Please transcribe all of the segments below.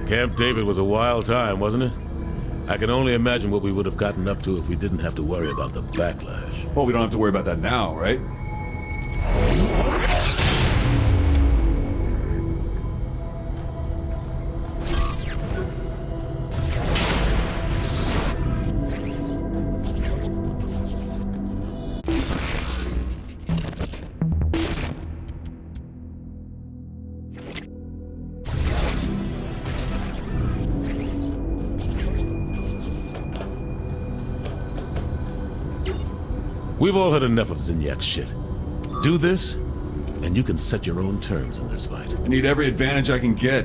Camp David was a wild time, wasn't it? I can only imagine what we would have gotten up to if we didn't have to worry about the backlash. Well, we don't have to worry about that now, right? We've all had enough of Zinyak's shit. Do this, and you can set your own terms in this fight. I need every advantage I can get.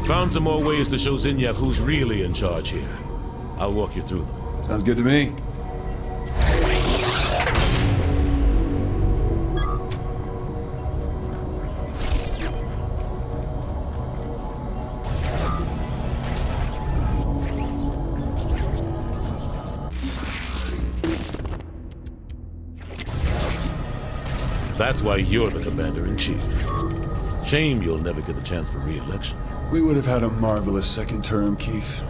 Found some more ways to show Zinyak who's really in charge here. I'll walk you through them. Sounds good to me. That's why you're the commander-in-chief. Shame you'll never get the chance for re-election. We would have had a marvelous second term, Keith.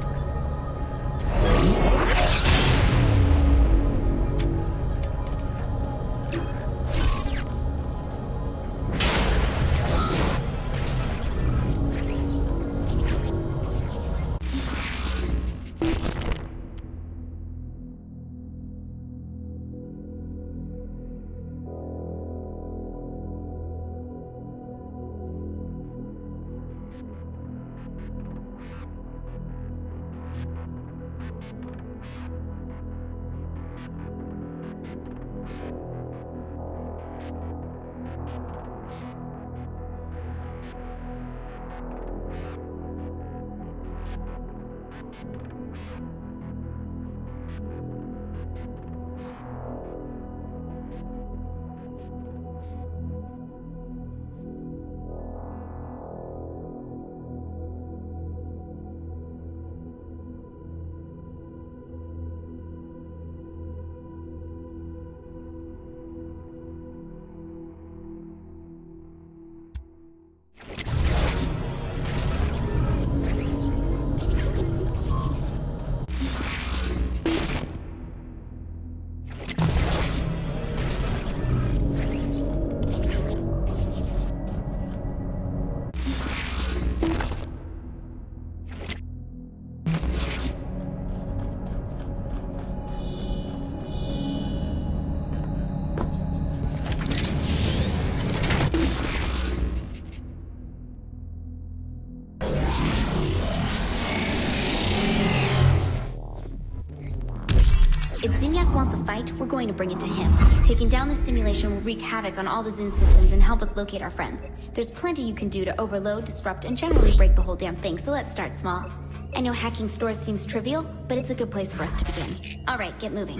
If Zinyak wants a fight, we're going to bring it to him. Taking down the simulation will wreak havoc on all the Zin systems and help us locate our friends. There's plenty you can do to overload, disrupt, and generally break the whole damn thing, so let's start small. I know hacking stores seems trivial, but it's a good place for us to begin. Alright, get moving.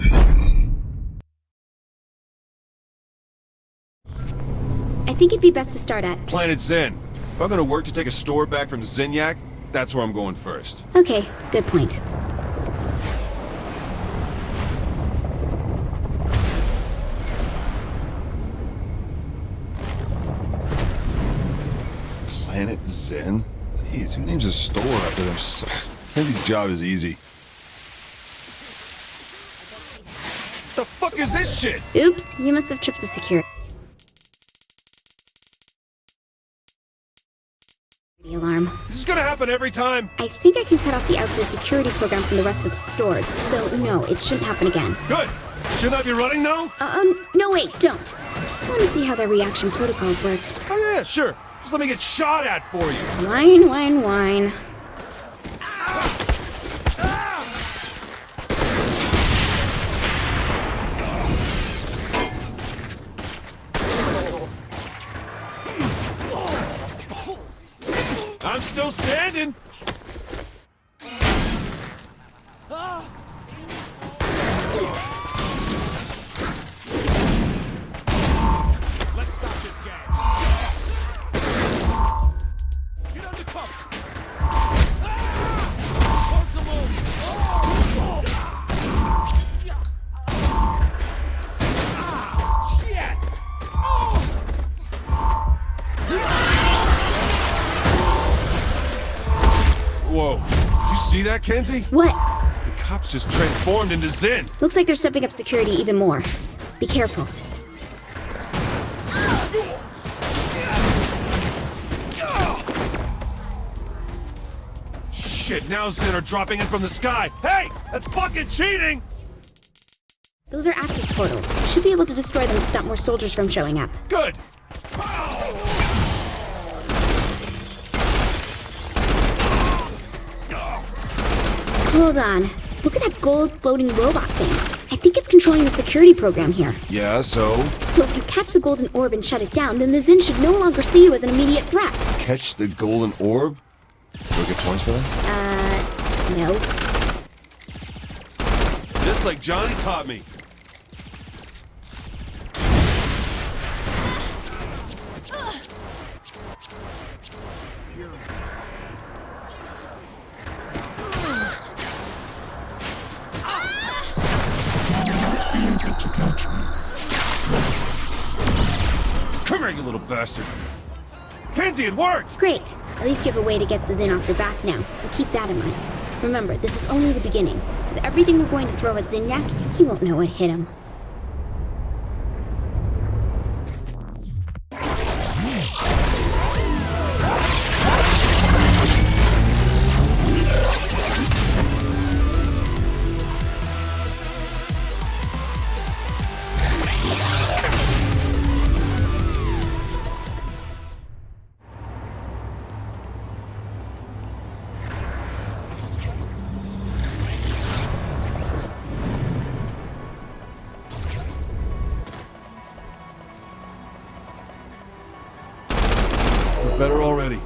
I think it'd be best to start at... Planet Zen. If I'm gonna work to take a store back from Zinyak, that's where I'm going first. Okay, good point. Planet Zen? Jeez, who names a store after them? Kenzi's job is easy. The fuck is this shit? Oops, you must have tripped the security alarm. This is gonna happen every time. I think I can cut off the outside security program from the rest of the stores, so no, it shouldn't happen again. Good. Shouldn't I be running though? No wait, don't. I want to see how their reaction protocols work. Oh yeah, sure. Just let me get shot at for you. Whine, whine, whine. I'm still standing. Let's stop this guy. see that, Kenzie? What? The cops just transformed into Zen. Looks like they're stepping up security even more. Be careful. Shit, now Zen are dropping in from the sky. Hey, that's fucking cheating! Those are access portals. You should be able to destroy them to stop more soldiers from showing up. Good. Hold on. Look at that gold floating robot thing. I think it's controlling the security program here. Yeah, so? So if you catch the golden orb and shut it down, then the Zen should no longer see you as an immediate threat. Catch the golden orb? Do I get points for that? No. Just like Johnny taught me. Come here, you little bastard. Kenzie, it worked! Great. At least you have a way to get the Zen off your back now, so keep that in mind. Remember, this is only the beginning. With everything we're going to throw at Zinyak, he won't know what hit him. Better already.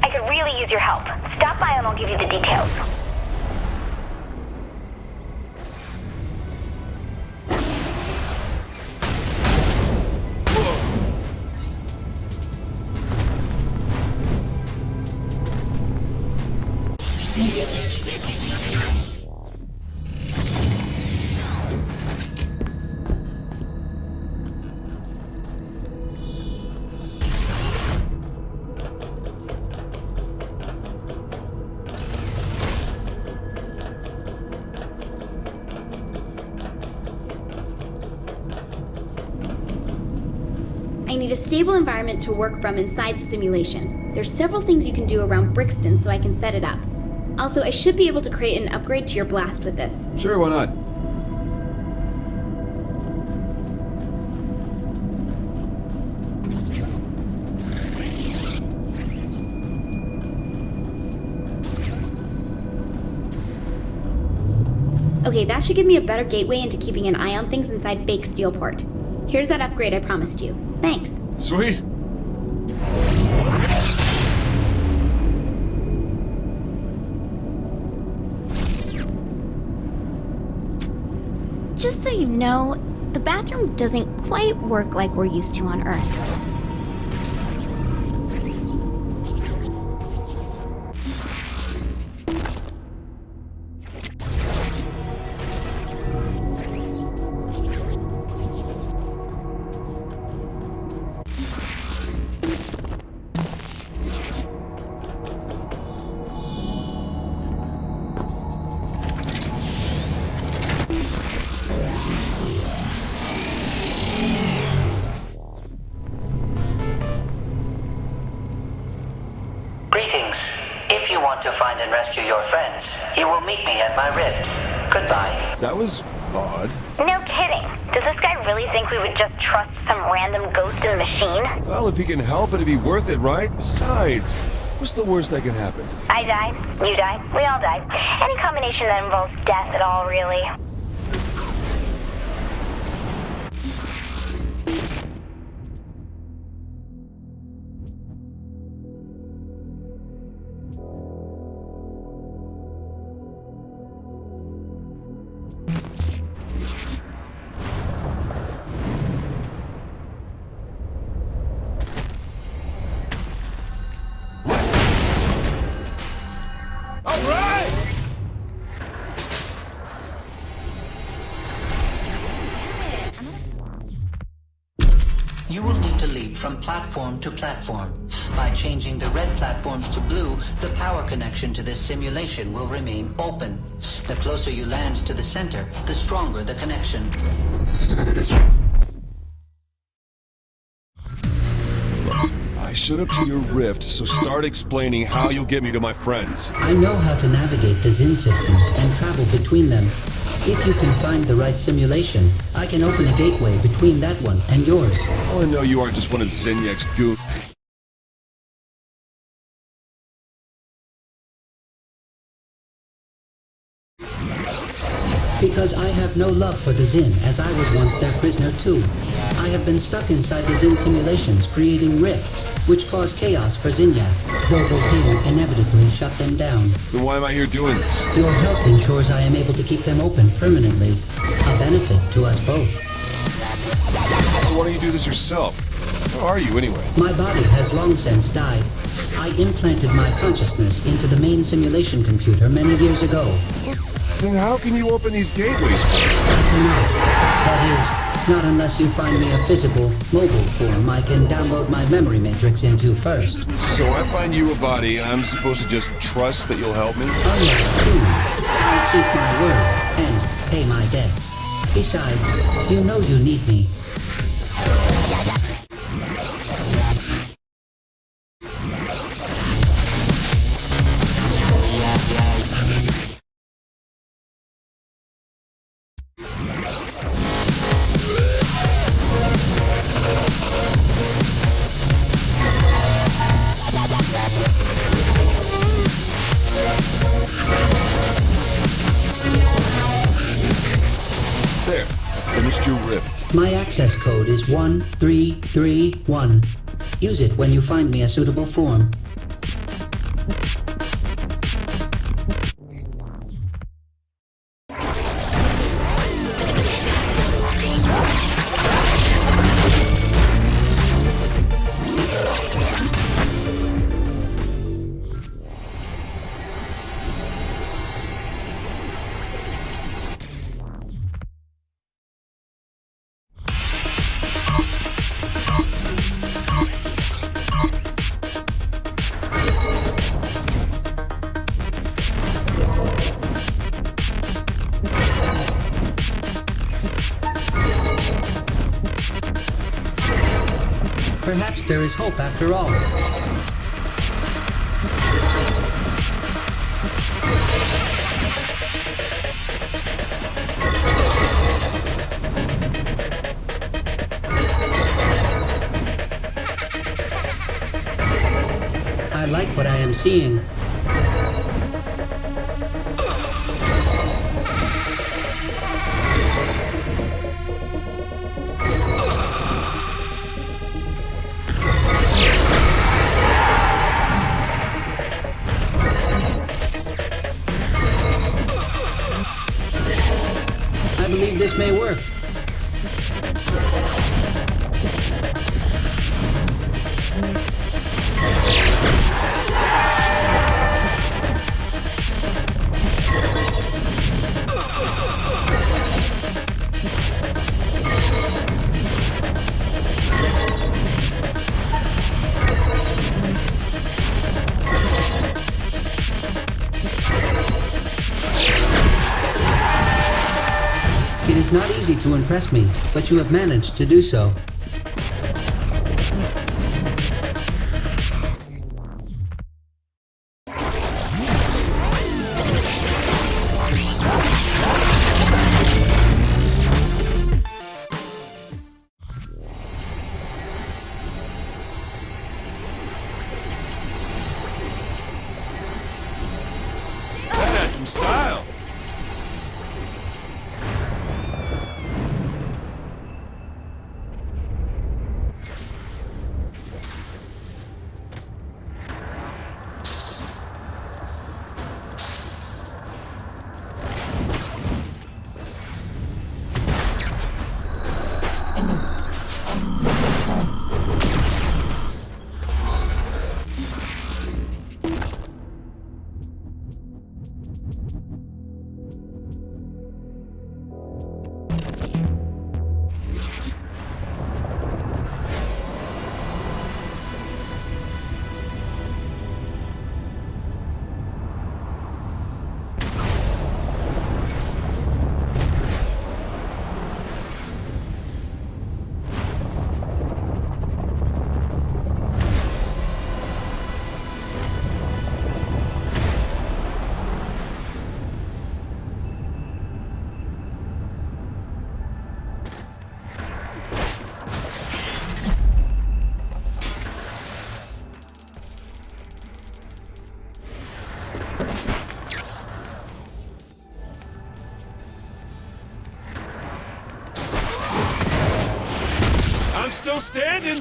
I could really use your help. Stop by and I'll give you the details. I need a stable environment to work from inside the simulation. There's several things you can do around Brixton so I can set it up. Also, I should be able to create an upgrade to your blast with this. Sure, why not? Okay, that should give me a better gateway into keeping an eye on things inside fake Steelport. Here's that upgrade I promised you. Thanks. Sweet. Just so you know, the bathroom doesn't quite work like we're used to on Earth. Greetings. If you want to find and rescue your friends, you will meet me at my rift. Goodbye. That was odd. No kidding. Does this guy really think we would just trust some random ghost in the machine? Well, if he can help, it'd be worth it, right? Besides, what's the worst that can happen? I die, you die, we all die. Any combination that involves death at all, really. You will need to leap from platform to platform. By changing the red platforms to blue, the power connection to this simulation will remain open. The closer you land to the center, the stronger the connection. I showed up to your rift, so start explaining how you'll get me to my friends. I know how to navigate the Zin systems and travel between them. If you can find the right simulation, I can open a gateway between that one and yours. Oh, I know you aren't just one of Zinyak goon. Because I have no love for the Zin, as I was once their prisoner too. I have been stuck inside the Zin simulations, creating rifts, which cause chaos for Zinyak, though the Zin inevitably shut them down. Then why am I here doing this? Your help ensures I am able to keep them open permanently, a benefit to us both. So why don't you do this yourself? Where are you anyway? My body has long since died. I implanted my consciousness into the main simulation computer many years ago. Then how can you open these gateways? That is, not unless you find me a physical, mobile form I can download my memory matrix into first. So I find you a body, and I'm supposed to just trust that you'll help me? Unlike you, I keep my word and pay my debts. Besides, you know you need me. There, finished your rift. My access code is 1331. Use it when you find me a suitable form. Perhaps there is hope after all. I like what I am seeing. I believe this may work. It is not easy to impress me, but you have managed to do so. That had some style. still standing.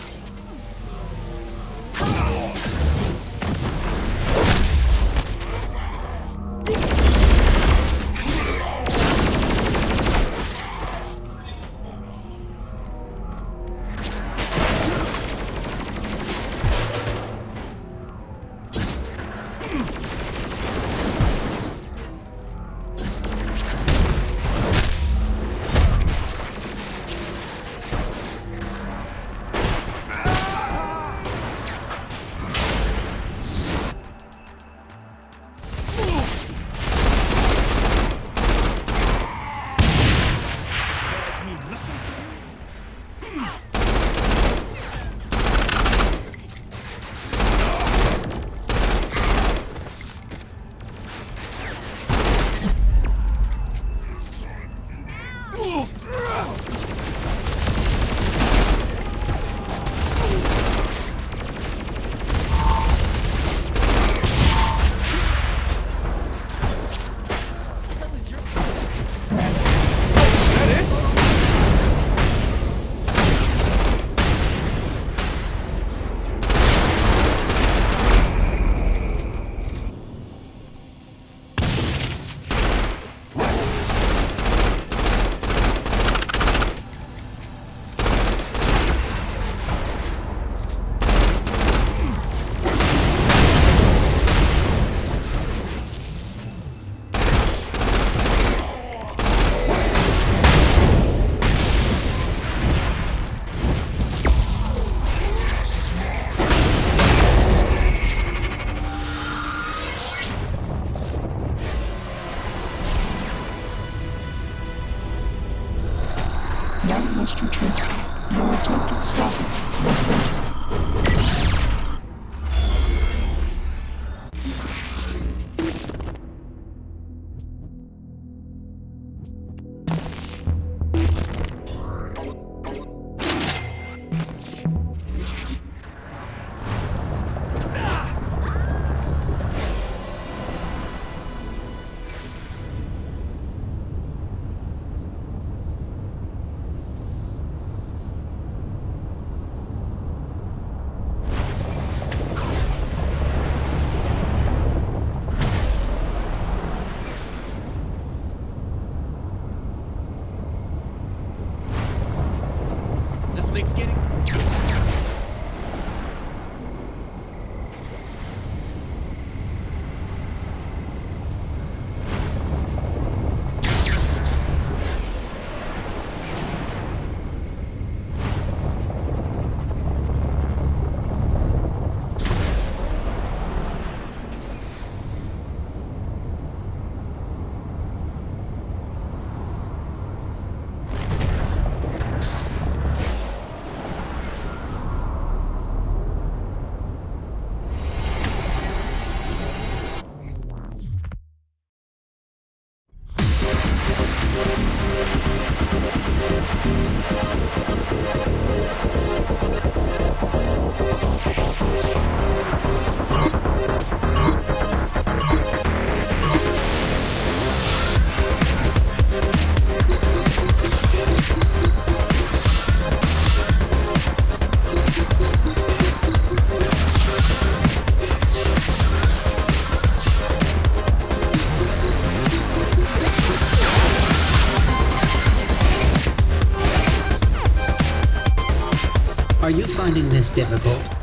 Are you finding this difficult?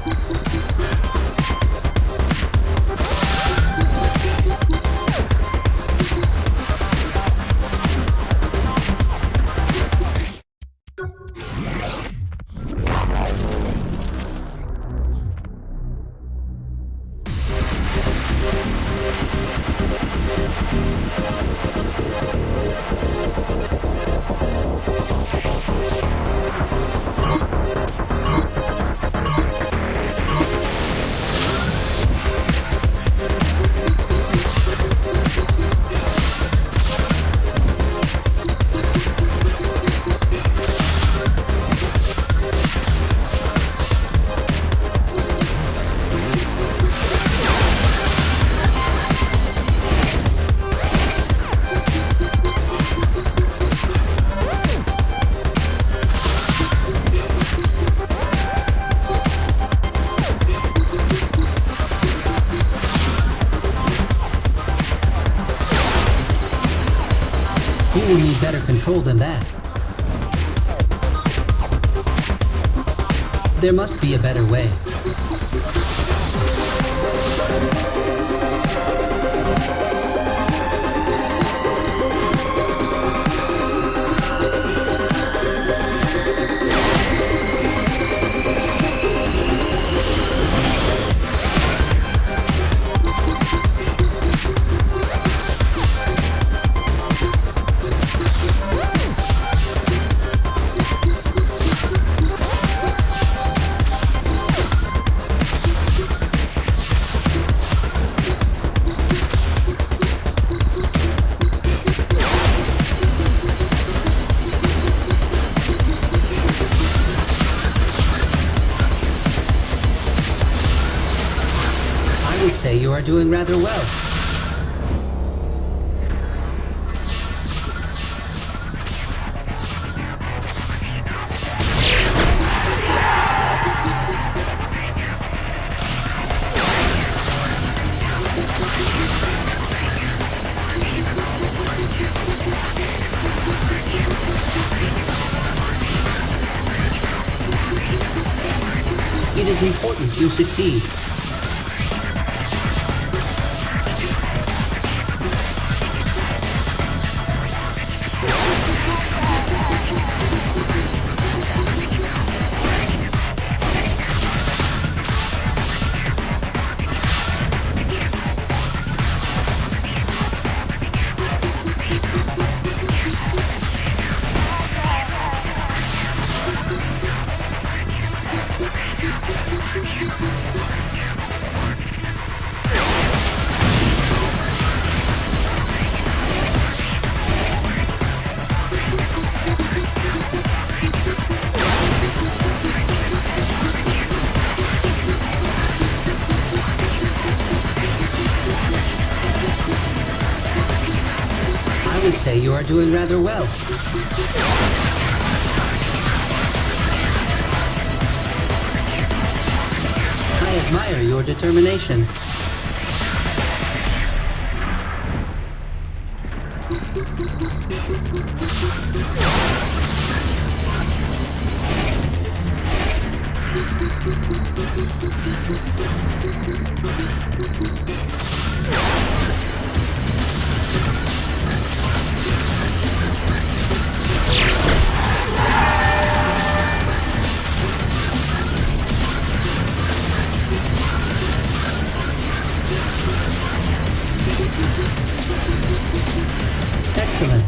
need better control than that. There must be a better way. You are doing rather well. It is important you succeed. I would say you are doing rather well. I admire your determination. Excellent.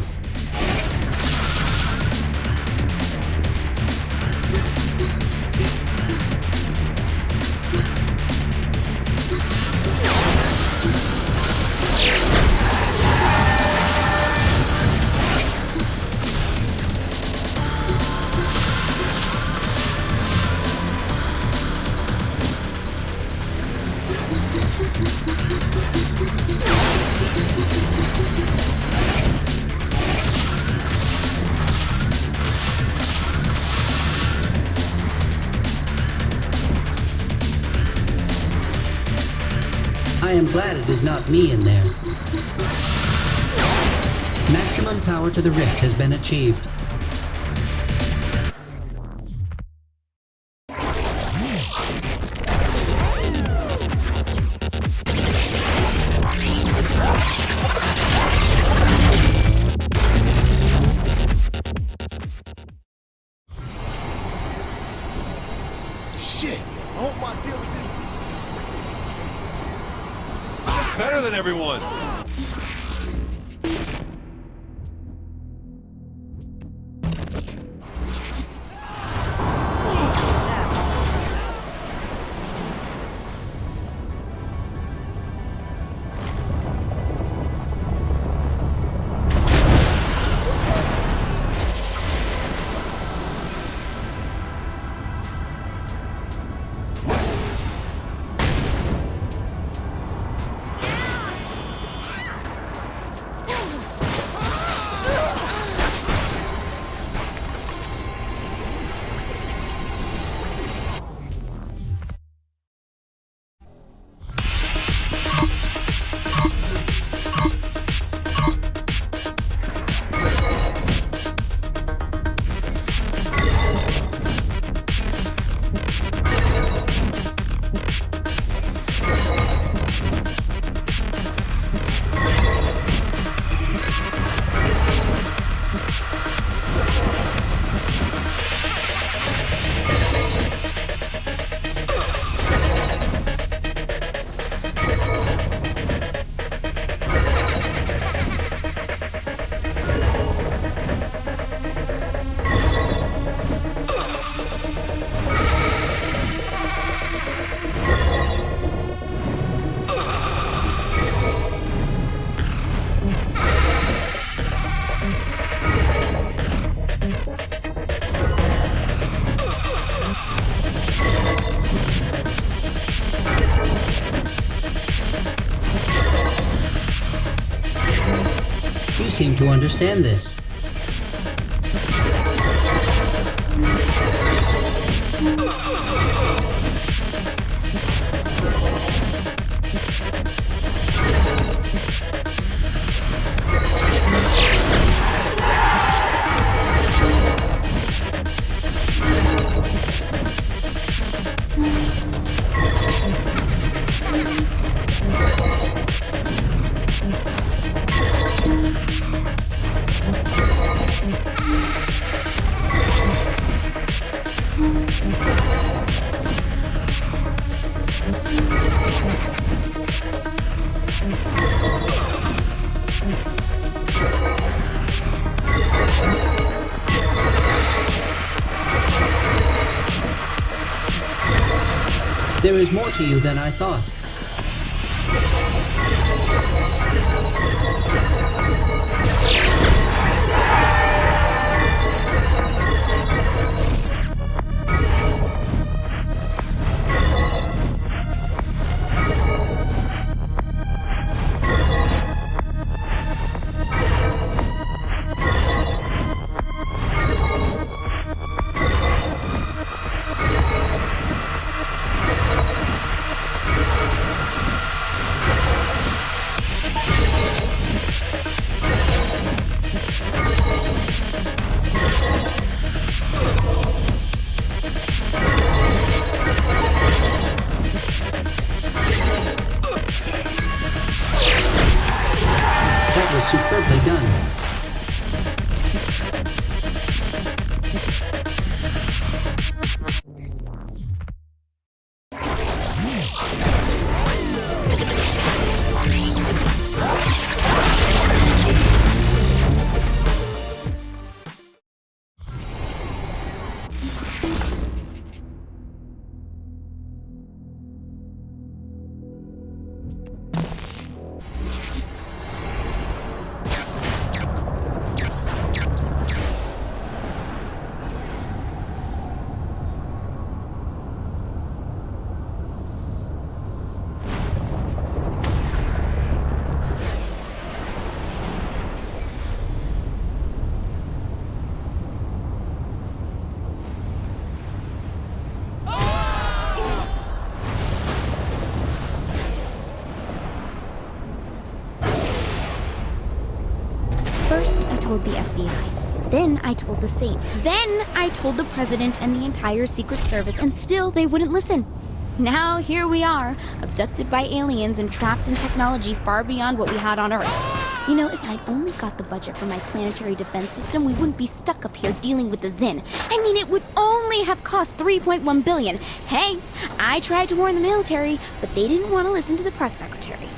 I am glad it is not me in there. Maximum power to the rift has been achieved. Shit! I hope my deal with this. Just better than everyone. seem to understand this. There is more to you than I thought. Superbly done. First, I told the FBI. Then I told the Saints. Then I told the President and the entire Secret Service, and still they wouldn't listen. Now here we are, abducted by aliens and trapped in technology far beyond what we had on Earth. You know, if I'd only got the budget for my planetary defense system, we wouldn't be stuck up here dealing with the Zin. I mean, it would only have cost $3.1 billion. Hey, I tried to warn the military, but they didn't want to listen to the press secretary.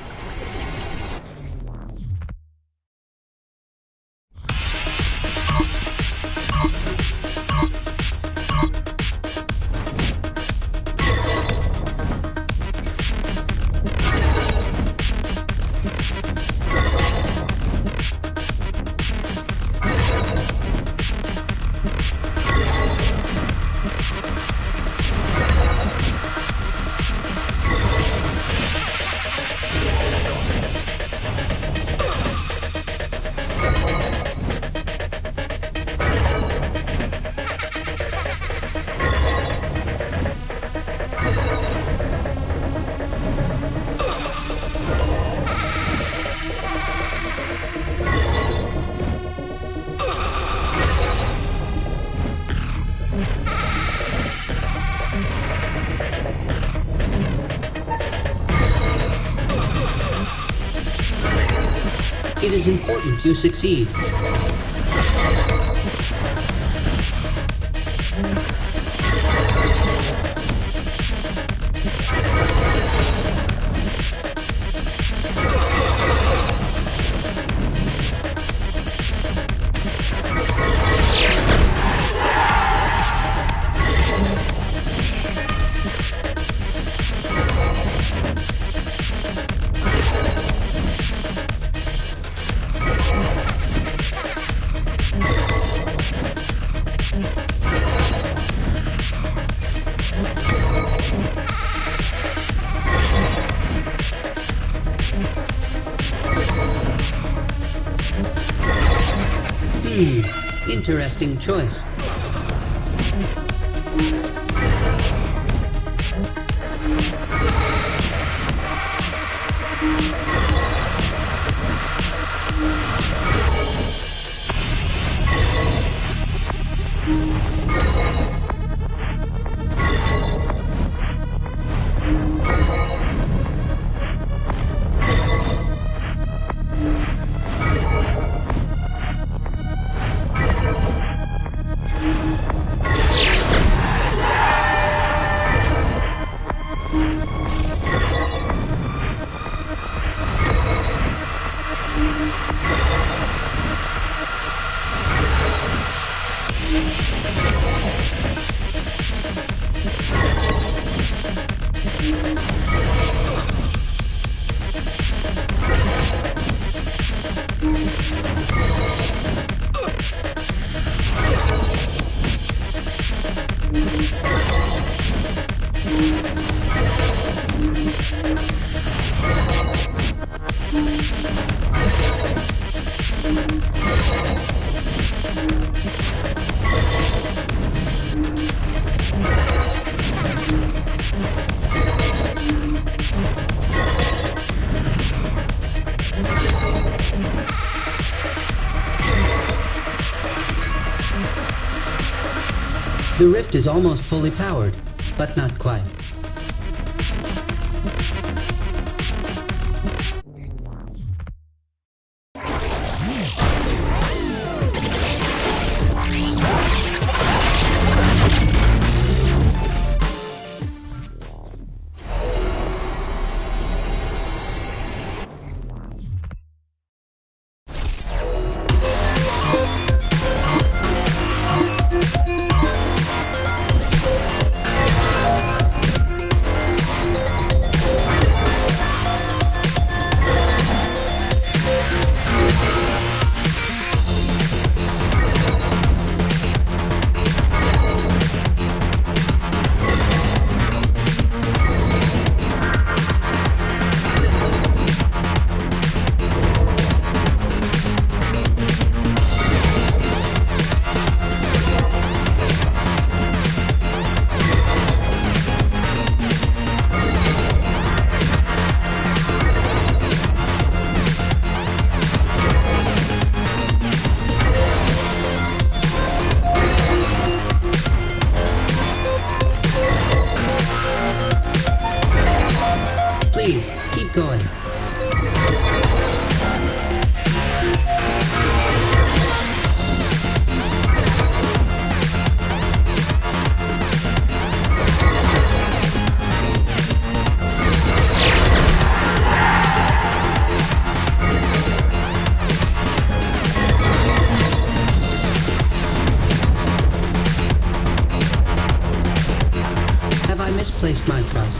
It is important you succeed. Interesting choice. The rift is almost fully powered, but not quite. Keep going. Have I misplaced my trust?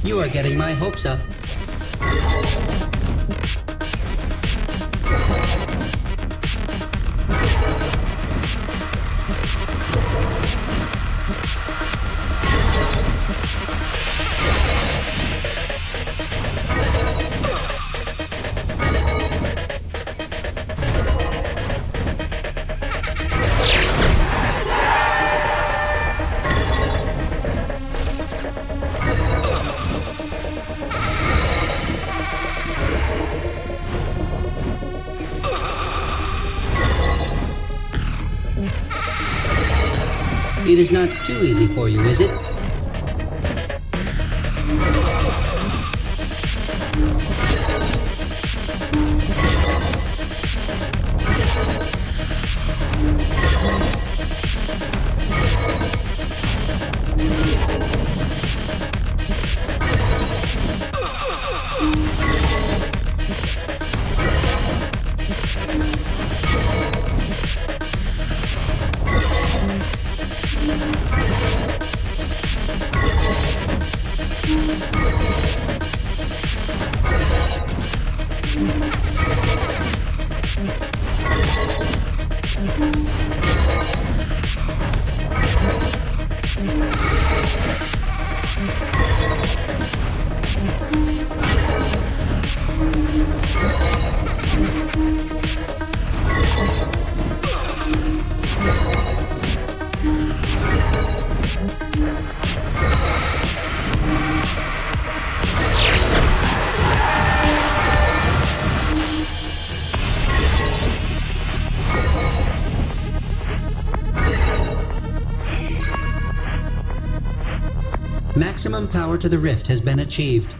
You are getting my hopes up. It is not too easy for you, is it? Maximum power to the rift has been achieved.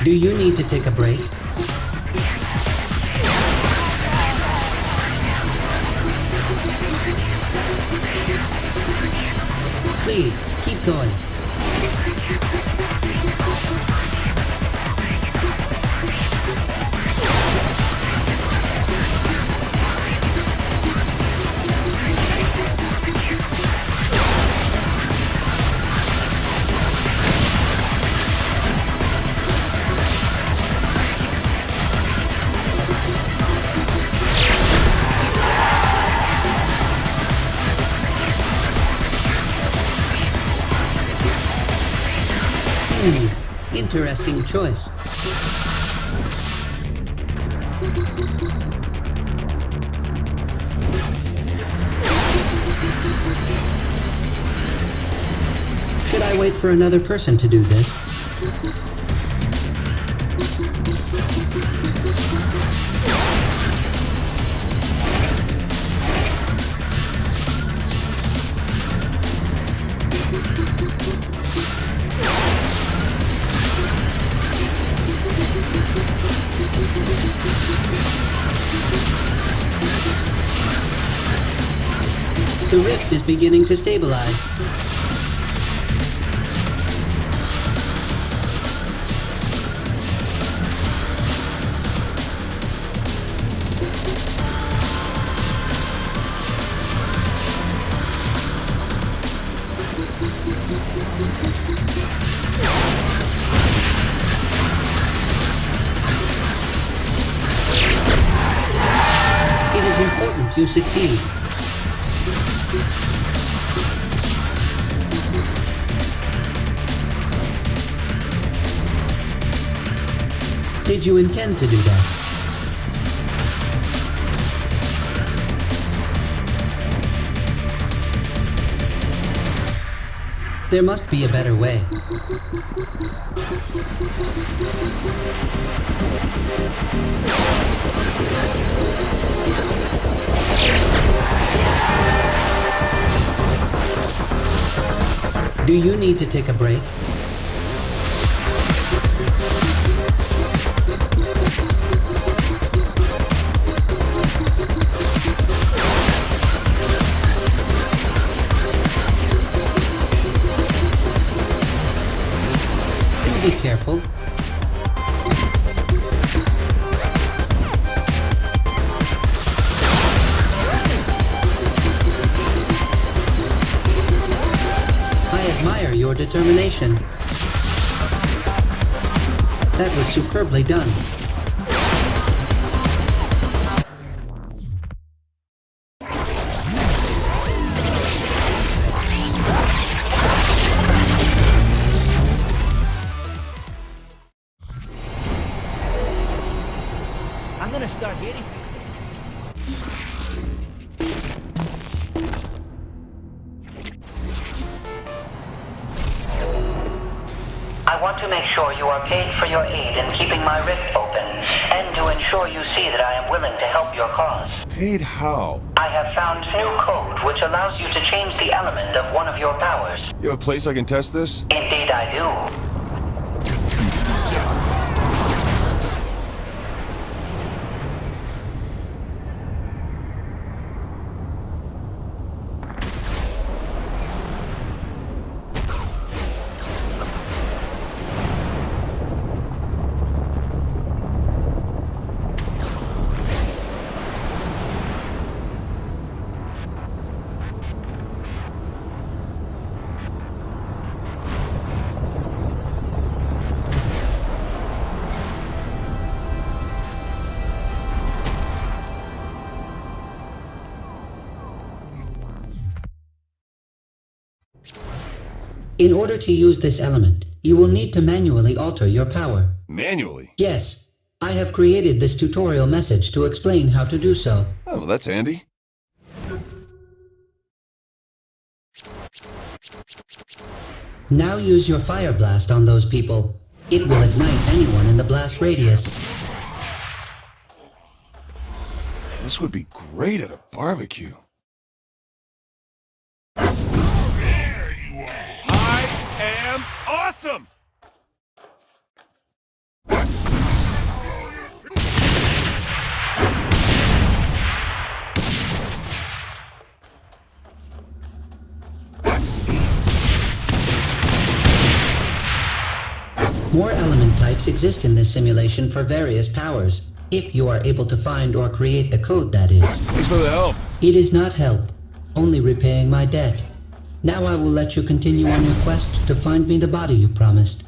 Do you need to take a break? Please, keep going. Interesting choice. Should I wait for another person to do this? The rift is beginning to stabilize. It is important you succeed. Did you intend to do that? There must be a better way. Do you need to take a break? Be careful. I admire your determination. That was superbly done. I'm gonna start hitting. I want to make sure you are paid for your aid in keeping my rift open, and to ensure you see that I am willing to help your cause. Paid how? I have found new code which allows you to change the element of one of your powers. You have a place I can test this? Indeed I do. In order to use this element, you will need to manually alter your power. Manually? Yes, I have created this tutorial message to explain how to do so. Oh, well, that's handy. Now use your fire blast on those people. It will ignite anyone in the blast radius. This would be great at a barbecue. I am awesome! More element types exist in this simulation for various powers, if you are able to find or create the code, that is. Thanks for the help. It is not help, only repaying my debt. Now I will let you continue on your quest to find me the body you promised.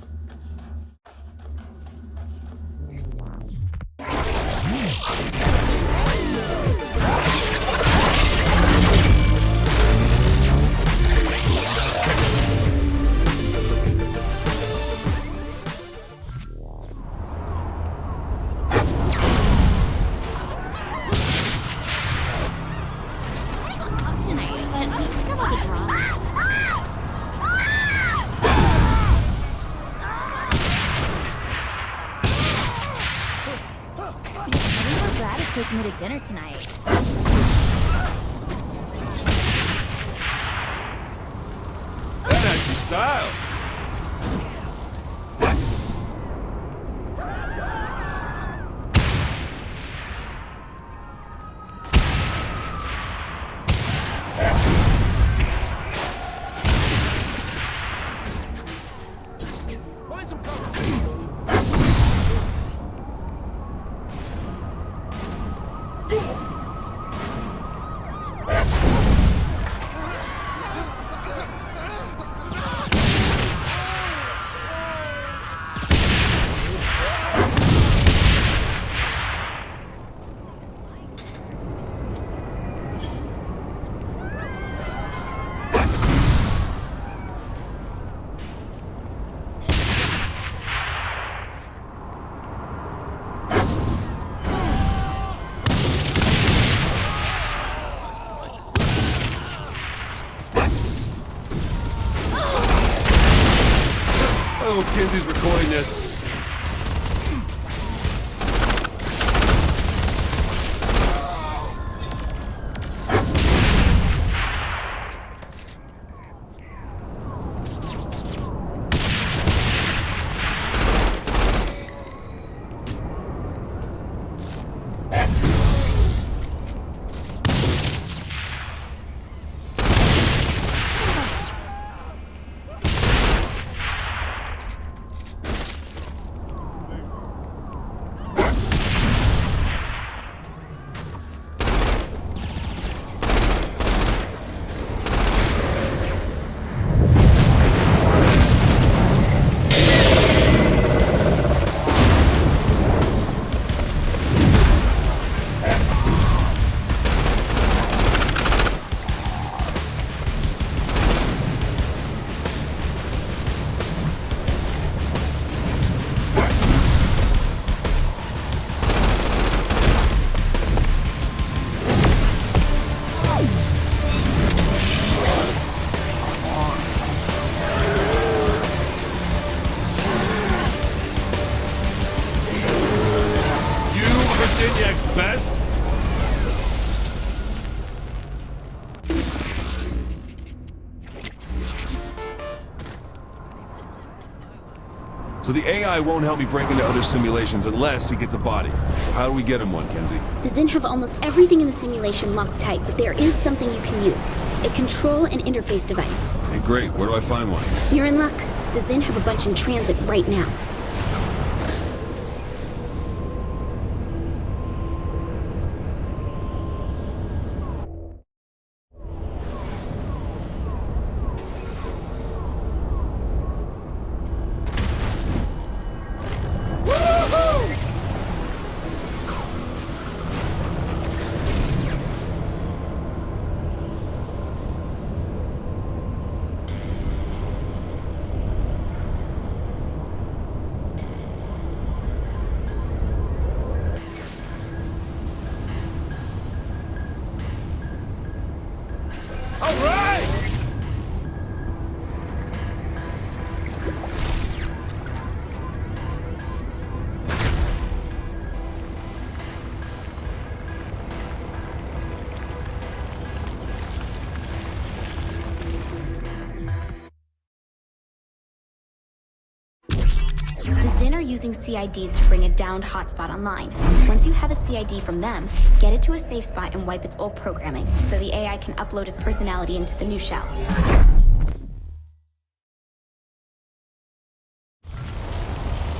Taking me to dinner tonight. That had some style. Find some cover. I hope Kinsey's recording this. So the AI won't help me break into other simulations unless he gets a body. So how do we get him one, Kenzie? The Zin have almost everything in the simulation locked tight, but there is something you can use. A control and interface device. Hey, great. Where do I find one? You're in luck. The Zin have a bunch in transit right now. The Zin are using CIDs to bring a downed hotspot online. Once you have a CID from them, get it to a safe spot and wipe its old programming, so the AI can upload its personality into the new shell.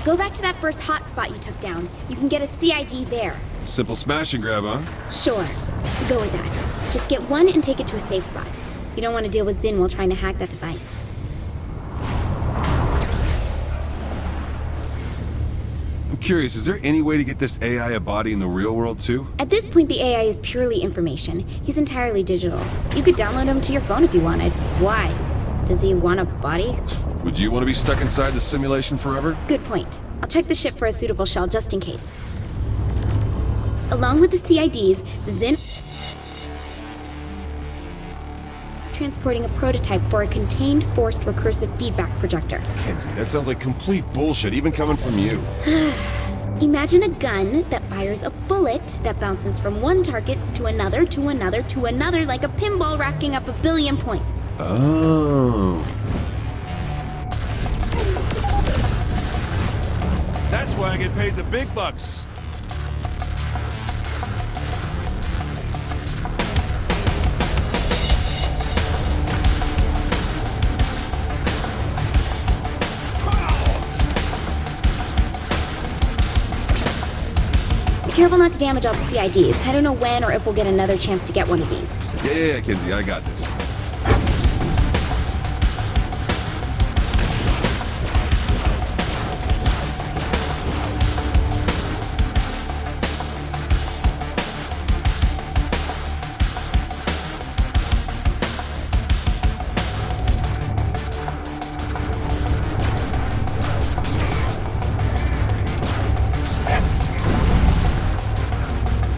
Go back to that first hotspot you took down. You can get a CID there. Simple smash and grab, huh? Sure. Go with that. Just get one and take it to a safe spot. You don't want to deal with Zin while trying to hack that device. I'm curious, is there any way to get this AI a body in the real world too? At this point, the AI is purely information. He's entirely digital. You could download him to your phone if you wanted. Why? Does he want a body? Would you want to be stuck inside the simulation forever? Good point. I'll check the ship for a suitable shell just in case. Along with the CIDs, the Zin transporting a prototype for a contained forced recursive feedback projector. Kenzie, that sounds like complete bullshit, even coming from you. Imagine a gun that fires a bullet that bounces from one target to another, to another, to another, like a pinball racking up 1 billion points. Oh. That's why I get paid the big bucks. Be careful not to damage all the CIDs. I don't know when or if we'll get another chance to get one of these. Yeah, Kenzie, I got this.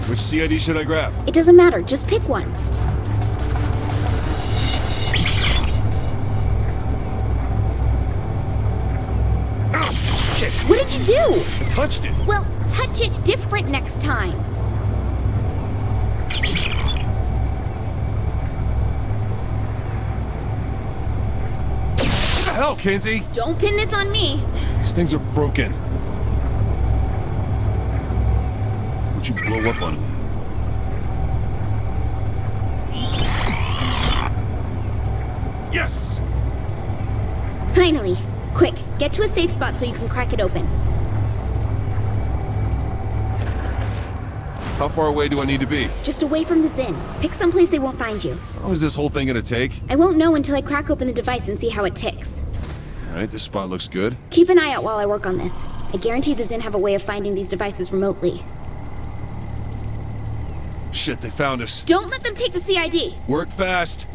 Which CID should I grab? It doesn't matter, just pick one. What did you do? I touched it. Well, touch it different next time. What the hell, Kenzie? Don't pin this on me. These things are broken. Would you blow up on me? Yes! Finally. Quick, get to a safe spot so you can crack it open. How far away do I need to be? Just away from the Zin. Pick someplace they won't find you. How long is this whole thing gonna take? I won't know until I crack open the device and see how it ticks. Alright, this spot looks good. Keep an eye out while I work on this. I guarantee the Zin have a way of finding these devices remotely. Shit, they found us. Don't let them take the CID! Work fast.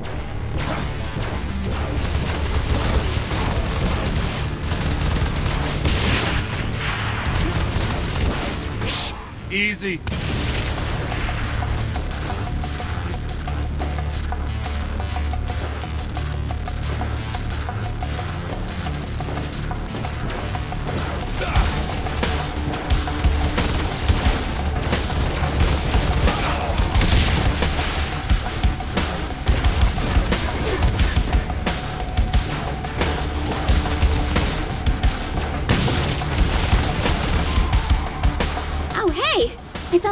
Easy.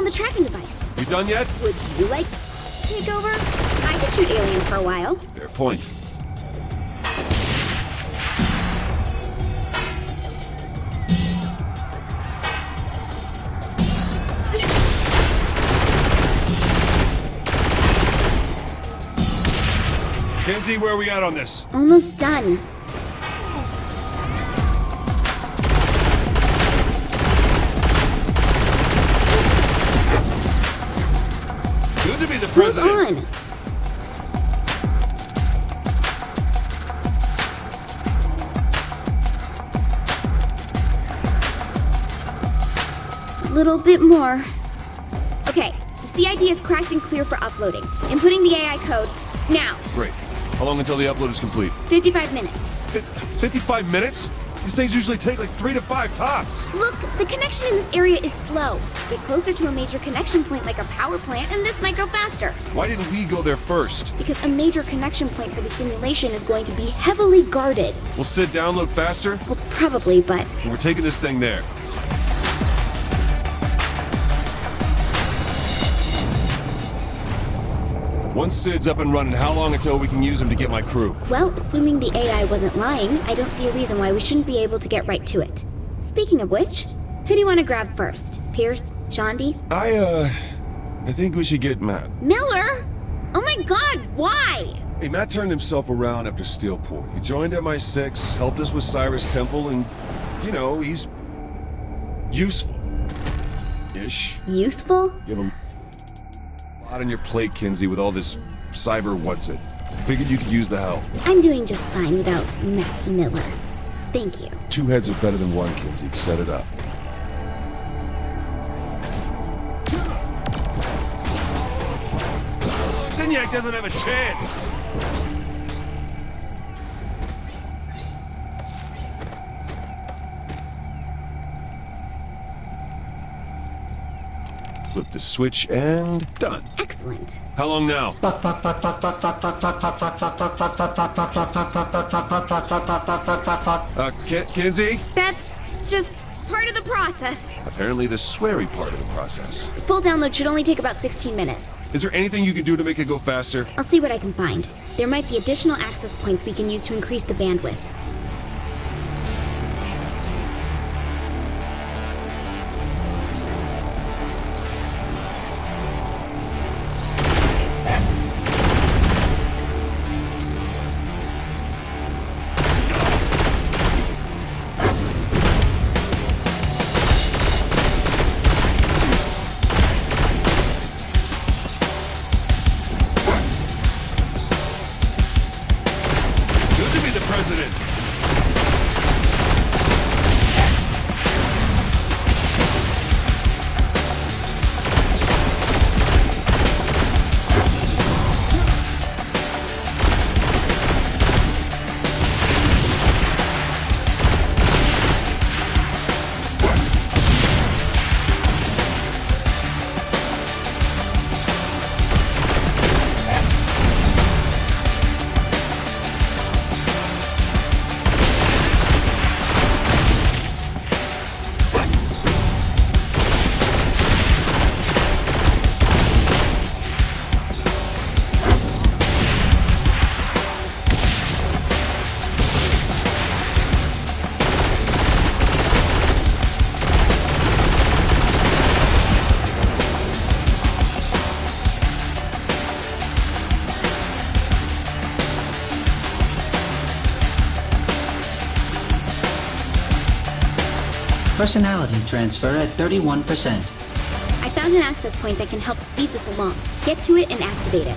on the tracking device. You done yet? Would you like to take over? I could shoot aliens for a while. Fair point. Kenzie, where are we at on this? Almost done. Good to be the Who's president. on? A little bit more. Okay, the CID is cracked and clear for uploading. Inputting the AI code now. Great. How long until the upload is complete? 55 minutes. 55 minutes? These things usually take like 3 to 5 tops. Look, the connection in this area is slow. Get closer to a major connection point like a power plant and this might go faster. Why didn't we go there first? Because a major connection point for the simulation is going to be heavily guarded. Will Sid download faster? Well, probably, but We're taking this thing there. Once Sid's up and running, how long until we can use him to get my crew? well, assuming the AI wasn't lying, I don't see a reason why we shouldn't be able to get right to it. Speaking of which, who do you want to grab first? Pierce? Shandi? I think we should get Matt. Miller? Oh my god, why? Hey, Matt turned himself around after Steelport. He joined MI6, helped us with Cyrus Temple, and, you know, he's useful. Ish. Useful? You have a lot on your plate, Kinsey, with all this cyber what's-it. Figured you could use the help. I'm doing just fine without Matt Miller. Thank you. 2 heads are better than 1, Kinsey. Set it up. Signac doesn't have a chance! Flip the switch and done. Excellent. How long now? Kinsey? That's just part of the process. Apparently the sweary part of the process. Full download should only take about 16 minutes. Is there anything you can do to make it go faster? I'll see what I can find. There might be additional access points we can use to increase the bandwidth. Personality transfer at 31%. I found an access point that can help speed this along. Get to it and activate it.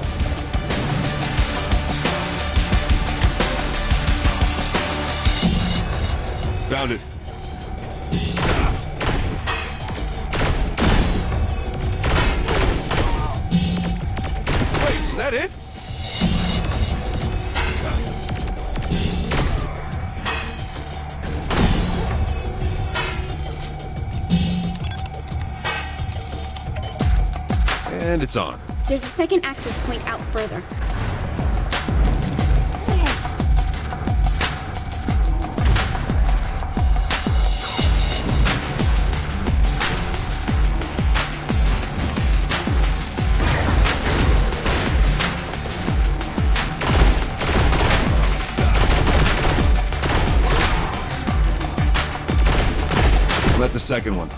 Found it. Wait, is that it? And it's on. There's a second access point out further. I'm at the second one.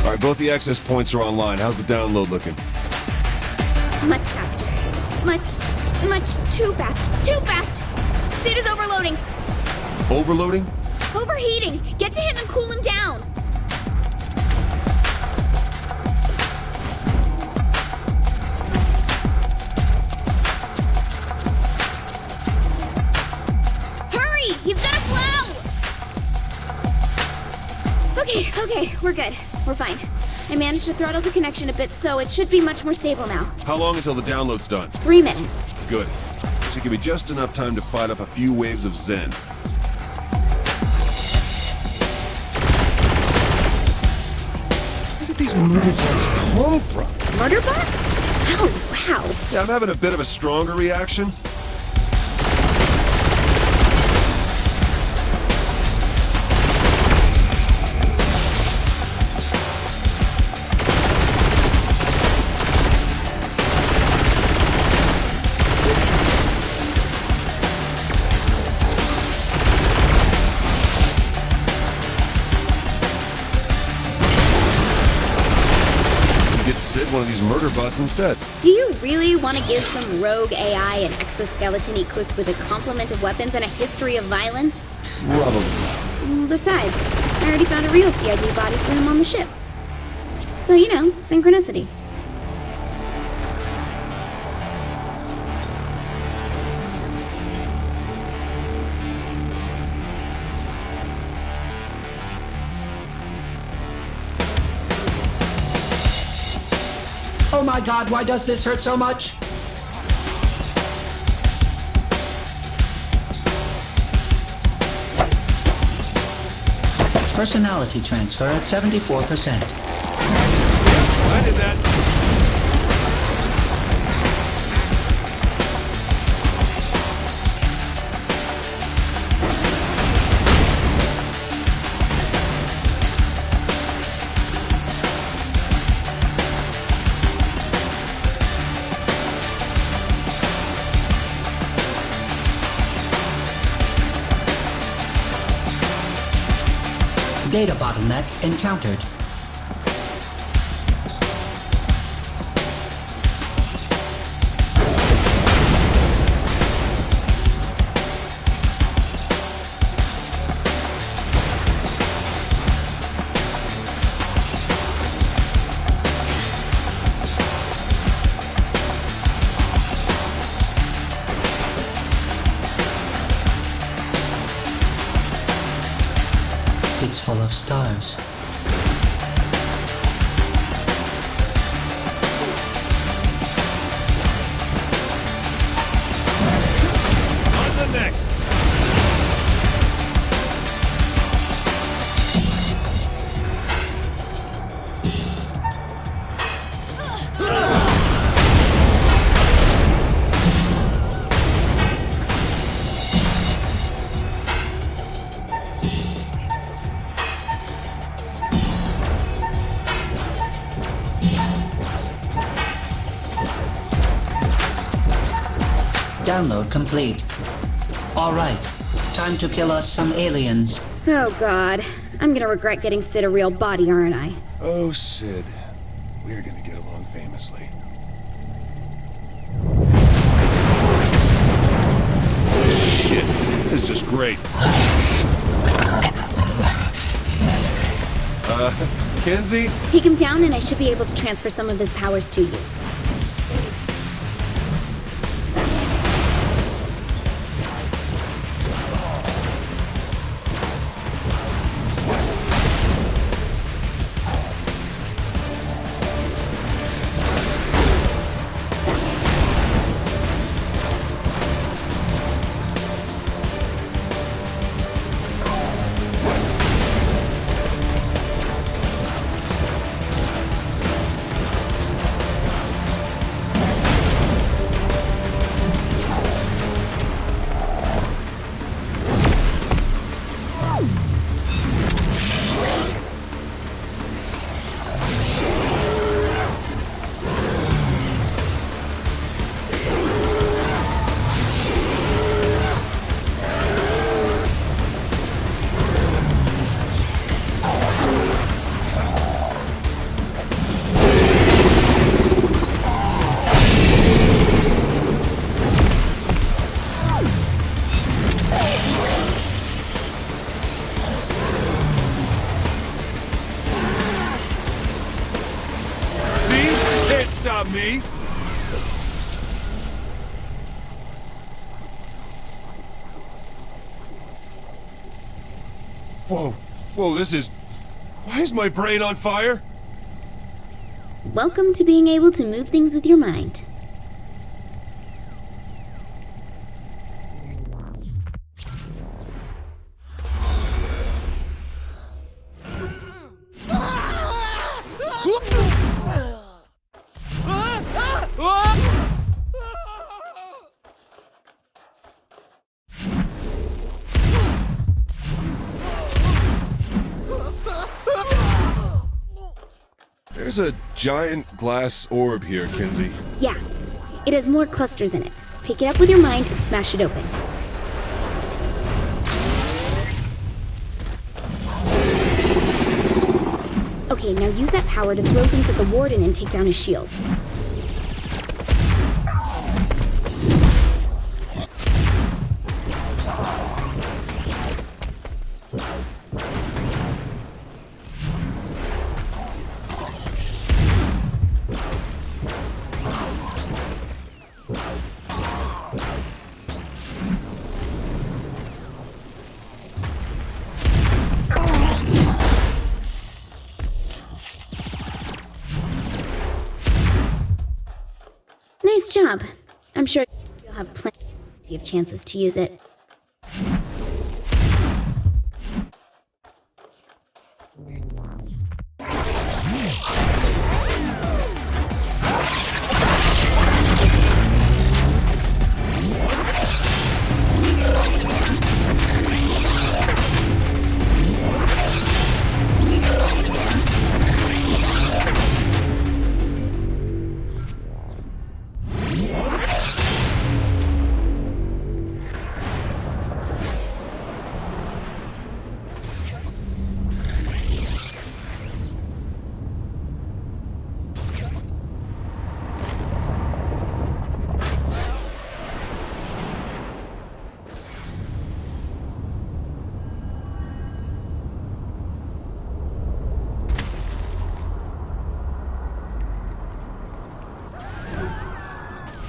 All right, both the access points are online. How's the download looking? Much faster. Much too fast. Too fast! Sid is overloading. Overloading? Overheating. Get to him and cool him down. Hurry! He's gonna blow! Okay, we're good. We're fine. I managed to throttle the connection a bit, so it should be much more stable now. How long until the download's done? 3 minutes. Good. So give me just enough time to fight off a few waves of Zen. Where did these murder bots come from? Murder bots? Oh, wow. Yeah, I'm having a bit of a stronger reaction. One of these murder bots instead. Do you really want to give some rogue AI an exoskeleton equipped with a complement of weapons and a history of violence? Probably. Besides, I already found a real CID body for him on the ship. So, you know, synchronicity. Oh my god, why does this hurt so much? Personality transfer at 74%. I did that. Data bottleneck encountered. It's full of stars. On the next. Download complete. All right, time to kill us some aliens. Oh, God. I'm gonna regret getting Sid a real body, aren't I? Oh, Sid. We're gonna get along famously. Shit, this is great. Kenzie? Take him down and I should be able to transfer some of his powers to you. about me. Whoa. Whoa, this is... Why is my brain on fire? Welcome to being able to move things with your mind. There's a giant glass orb here, Kinsey. Yeah, it has more clusters in it. Pick it up with your mind and smash it open. Okay, now use that power to throw things at the warden and take down his shields. Nice job. I'm sure you'll have plenty of chances to use it.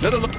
Another look.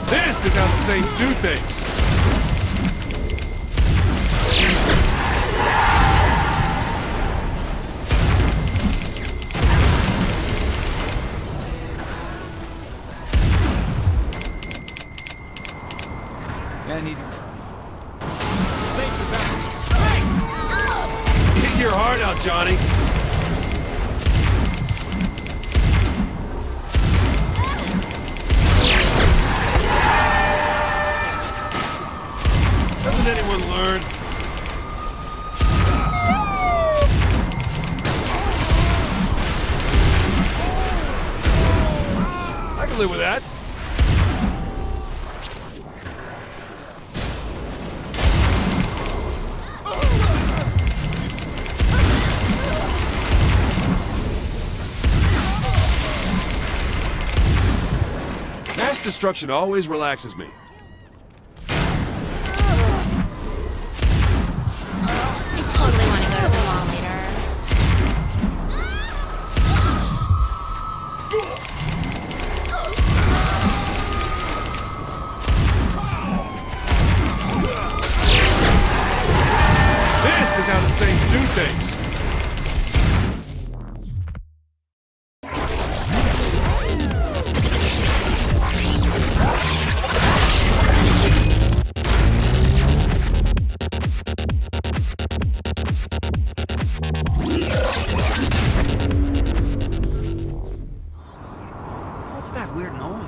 This is how the Saints do things. I need... Saints are back. Strike! Get your heart out, Johnny. Doesn't anyone learn? I can live with that. Mass destruction always relaxes me. Totally want to go to the mall later. This is how the Saints do things. What's that weird noise?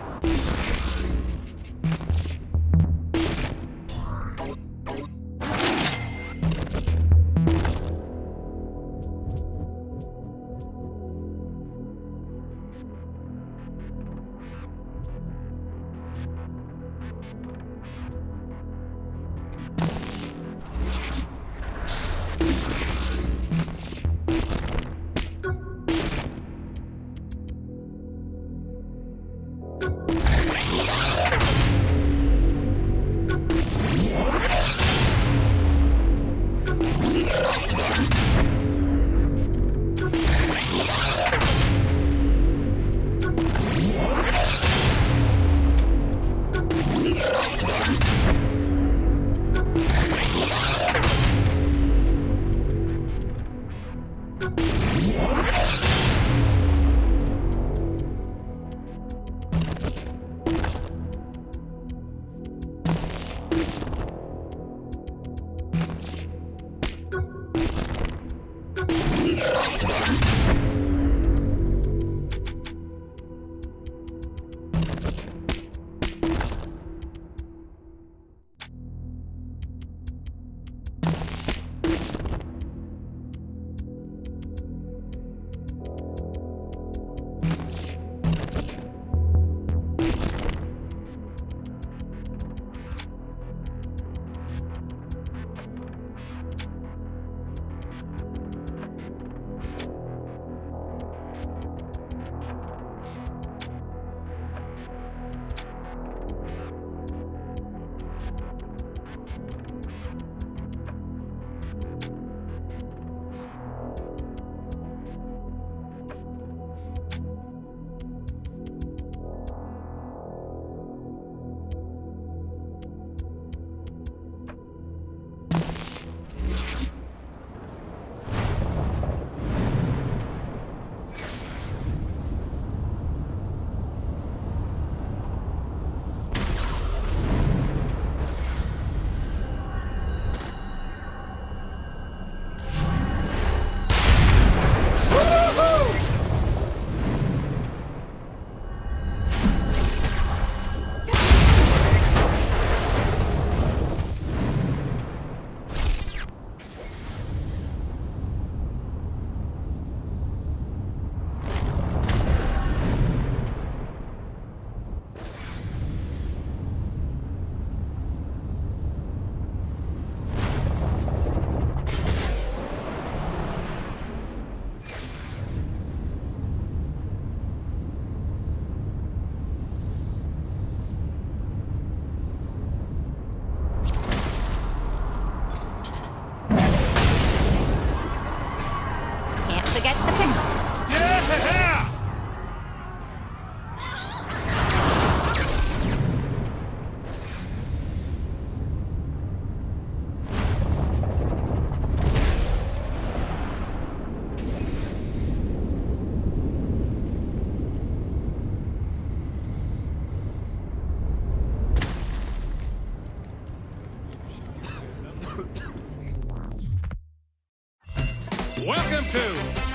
to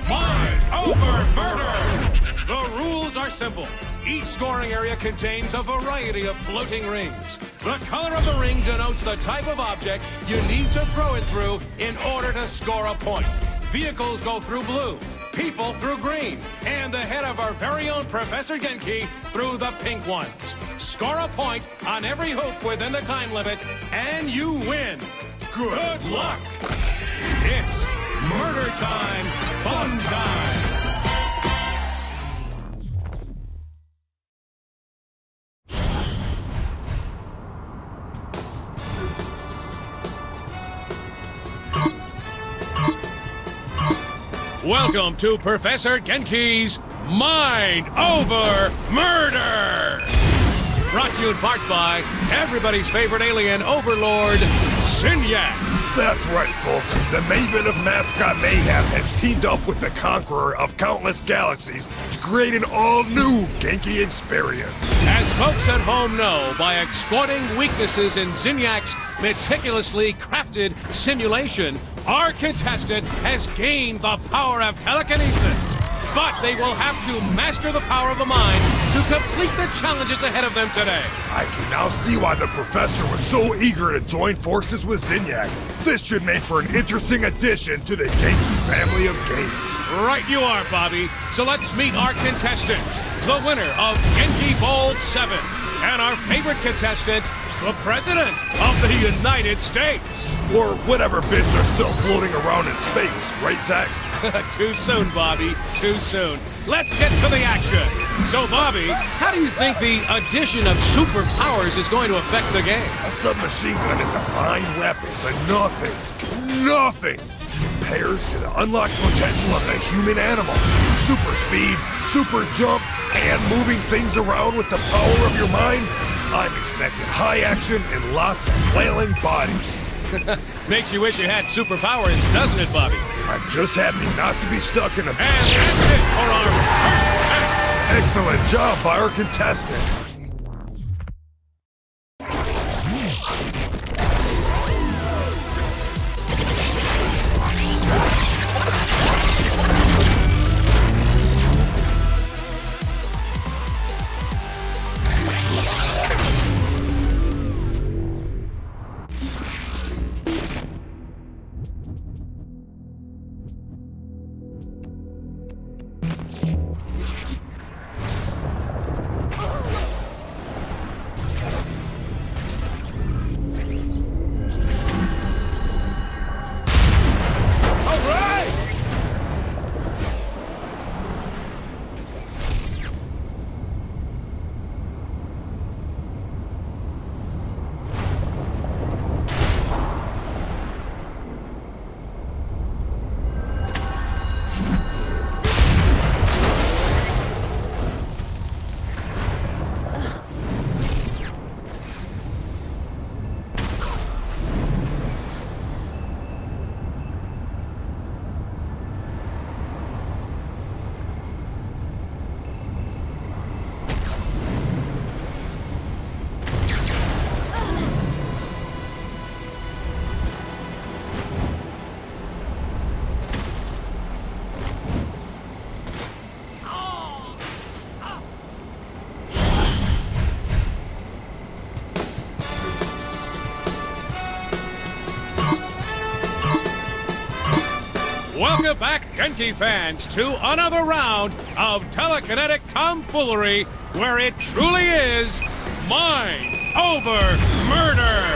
Mind Over Murder! The rules are simple. Each scoring area contains a variety of floating rings. The color of the ring denotes the type of object you need to throw it through in order to score a point. Vehicles go through blue, people through green, and the head of our very own Professor Genki through the pink ones. Score a point on every hoop within the time limit, and you win. Good luck! It's murder time, fun time! Welcome to Professor Genki's Mind Over Murder! Brought to you in part by everybody's favorite alien overlord, Zinyak. That's right, folks. The Maven of Mascot Mayhem has teamed up with the Conqueror of Countless Galaxies to create an all-new Genki experience. As folks at home know, by exploiting weaknesses in Zinyak's meticulously crafted simulation, our contestant has gained the power of telekinesis. But they will have to master the power of the mind to complete the challenges ahead of them today. I can now see why the Professor was so eager to join forces with Zinyak. This should make for an interesting addition to the Genki family of games. Right you are, Bobby. So let's meet our contestant, the winner of Genki Bowl 7, and our favorite contestant, the President of the United States. Or whatever bits are still floating around in space, right, Zach? Too soon, Bobby. Too soon. Let's get to the action. So, Bobby, how do you think the addition of superpowers is going to affect the game? A submachine gun is a fine weapon, but nothing compares to the unlocked potential of the human animal. Super speed, super jump, and moving things around with the power of your mind. I'm expecting high action and lots of flailing bodies. Makes you wish you had superpowers, doesn't it, Bobby? I'm just happy not to be stuck in a... And that's it for our first match. Excellent job by our contestant. Welcome back, Genki fans, to another round of telekinetic tomfoolery, where it truly is mind over murder.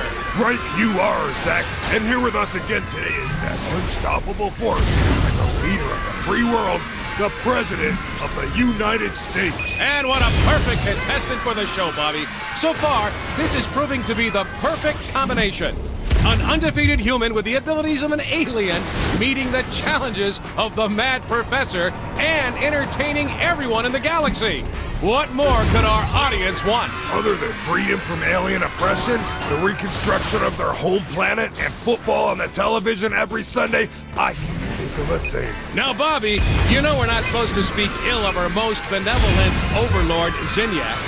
Right you are, Zach. And here with us again today is that unstoppable force and the leader of the free world, the President of the United States. And what a perfect contestant for the show, Bobby. So far, this is proving to be the perfect combination. An undefeated human with the abilities of an alien, meeting the challenges of the mad professor, and entertaining everyone in the galaxy. What more could our audience want? Other than freedom from alien oppression, the reconstruction of their home planet, and football on the television every Sunday, I can't think of a thing. Now, Bobby, you know we're not supposed to speak ill of our most benevolent overlord, Zinyak.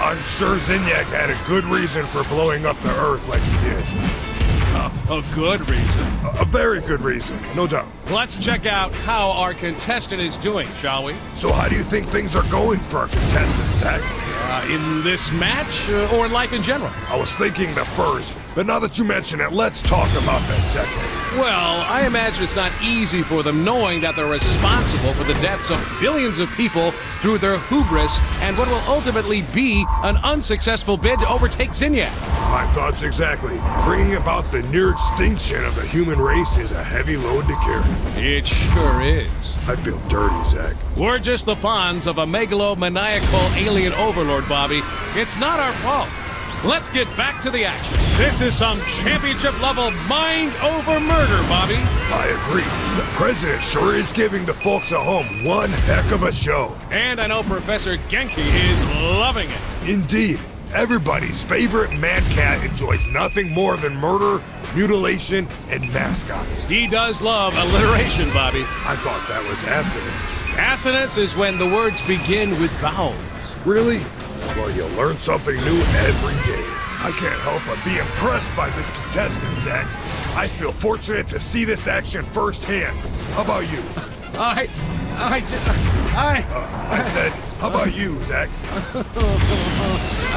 I'm sure Zinyak had a good reason for blowing up the Earth like he did. A good reason. A very good reason, no doubt. Let's check out how our contestant is doing, shall we? So how do you think things are going for our contestant, Zach? In this match, or in life in general? I was thinking the first, but now that you mention it, let's talk about the second. Well, I imagine it's not easy for them knowing that they're responsible for the deaths of billions of people through their hubris and what will ultimately be an unsuccessful bid to overtake Zinyak. My thoughts exactly. Bringing about the near extinction of the human race is a heavy load to carry. It sure is. I feel dirty, Zach. We're just the pawns of a megalomaniacal alien overlord, Bobby. It's not our fault. Let's get back to the action. This is some championship-level mind-over-murder, Bobby. I agree. The president sure is giving the folks at home one heck of a show. And I know Professor Genki is loving it. Indeed. Everybody's favorite man cat enjoys nothing more than murder, mutilation, and mascots. He does love alliteration, Bobby. I thought that was assonance. Assonance is when the words begin with vowels. Really? Well, you learn something new every day. I can't help but be impressed by this contestant, Zach. I feel fortunate to see this action firsthand. How about you? I said, how about you, Zach?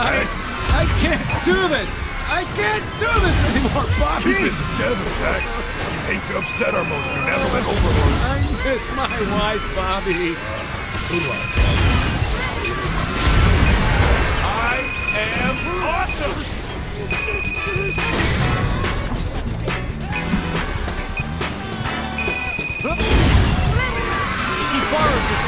I can't do this! I can't do this anymore, Bobby! Keep it together, Zach. I hate to upset our most benevolent overlord. I miss my wife, Bobby. I am awesome! He borrowed this.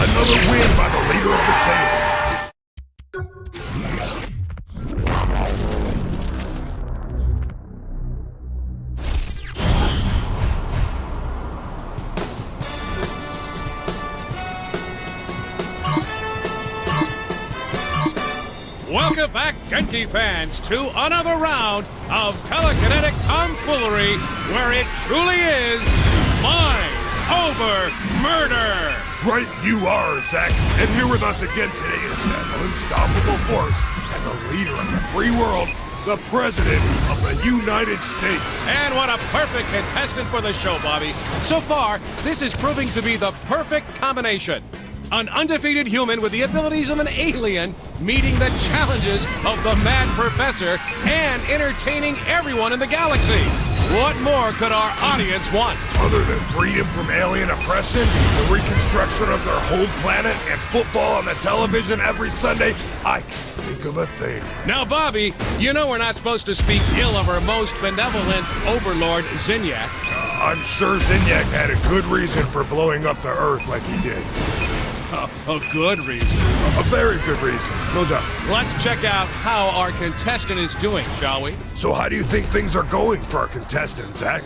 Another win by the leader of the Saints. Welcome back, Genki fans, to another round of telekinetic tomfoolery, where it truly is mind over murder. Right you are, Zach. And here with us again today is that unstoppable force and the leader of the free world, the President of the United States. And what a perfect contestant for the show, Bobby. So far, this is proving to be the perfect combination. An undefeated human with the abilities of an alien meeting the challenges of the mad professor and entertaining everyone in the galaxy. What more could our audience want? Other than freedom from alien oppression, the reconstruction of their home planet, and football on the television every Sunday, I can't think of a thing. Now, Bobby, you know we're not supposed to speak ill of our most benevolent overlord, Zinyak. I'm sure Zinyak had a good reason for blowing up the Earth like he did. A good reason. A very good reason, no doubt. Let's check out how our contestant is doing, shall we? So how do you think things are going for our contestant, Zach?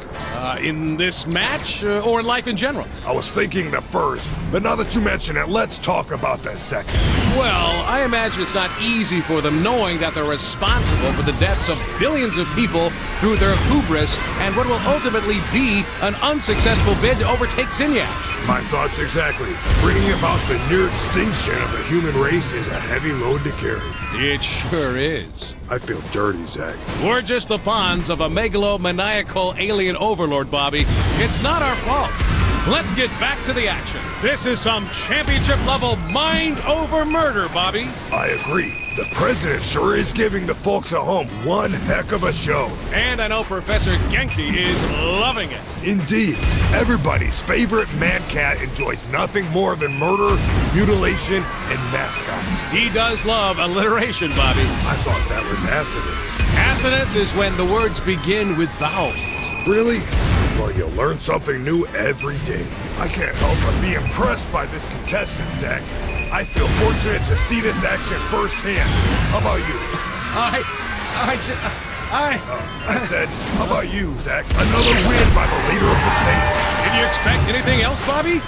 In this match, or in life in general? I was thinking the first, but now that you mention it, let's talk about the second. Well, I imagine it's not easy for them knowing that they're responsible for the deaths of billions of people through their hubris and what will ultimately be an unsuccessful bid to overtake Zinyak. My thoughts exactly. Bringing about the near extinction of the human race is a heavy load to carry. It sure is. I feel dirty, Zach. We're just the pawns of a megalomaniacal alien overlord, Bobby. It's not our fault. Let's get back to the action. This is some championship-level mind-over-murder, Bobby. I agree. The president sure is giving the folks at home one heck of a show. And I know Professor Genki is loving it. Indeed. Everybody's favorite man cat enjoys nothing more than murder, mutilation, and mascots. He does love alliteration, Bobby. I thought that was assonance. Assonance is when the words begin with vowels. Really? Well, you learn something new every day. I can't help but be impressed by this contestant, Zach. I feel fortunate to see this action firsthand. How about you? I said, how about you, Zach? Another win by the leader of the Saints. Did you expect anything else, Bobby?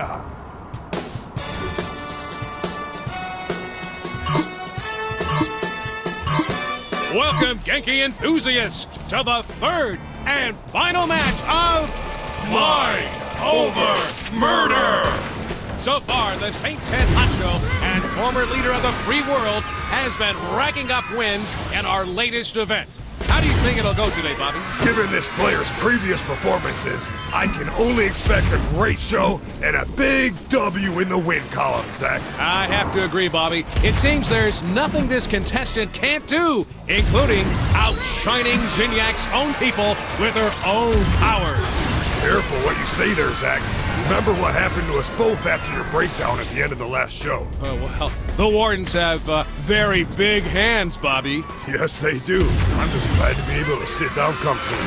shot. Welcome, Genki enthusiasts, to the third and final match of Mind Over Murder! So far, the Saints head honcho and former leader of the free world has been racking up wins in our latest event. How do you think it'll go today, Bobby? Given this player's previous performances, I can only expect a great show and a big W in the win column, Zach. I have to agree, Bobby. It seems there's nothing this contestant can't do, including outshining Zinniac's own people with her own power. Careful what you say there, Zach. Remember what happened to us both after your breakdown at the end of the last show. Oh, well, the Wardens have very big hands, Bobby. Yes, they do. I'm just glad to be able to sit down comfortably.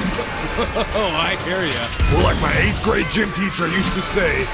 Oh, I hear ya. Well, like my 8th grade gym teacher used to say,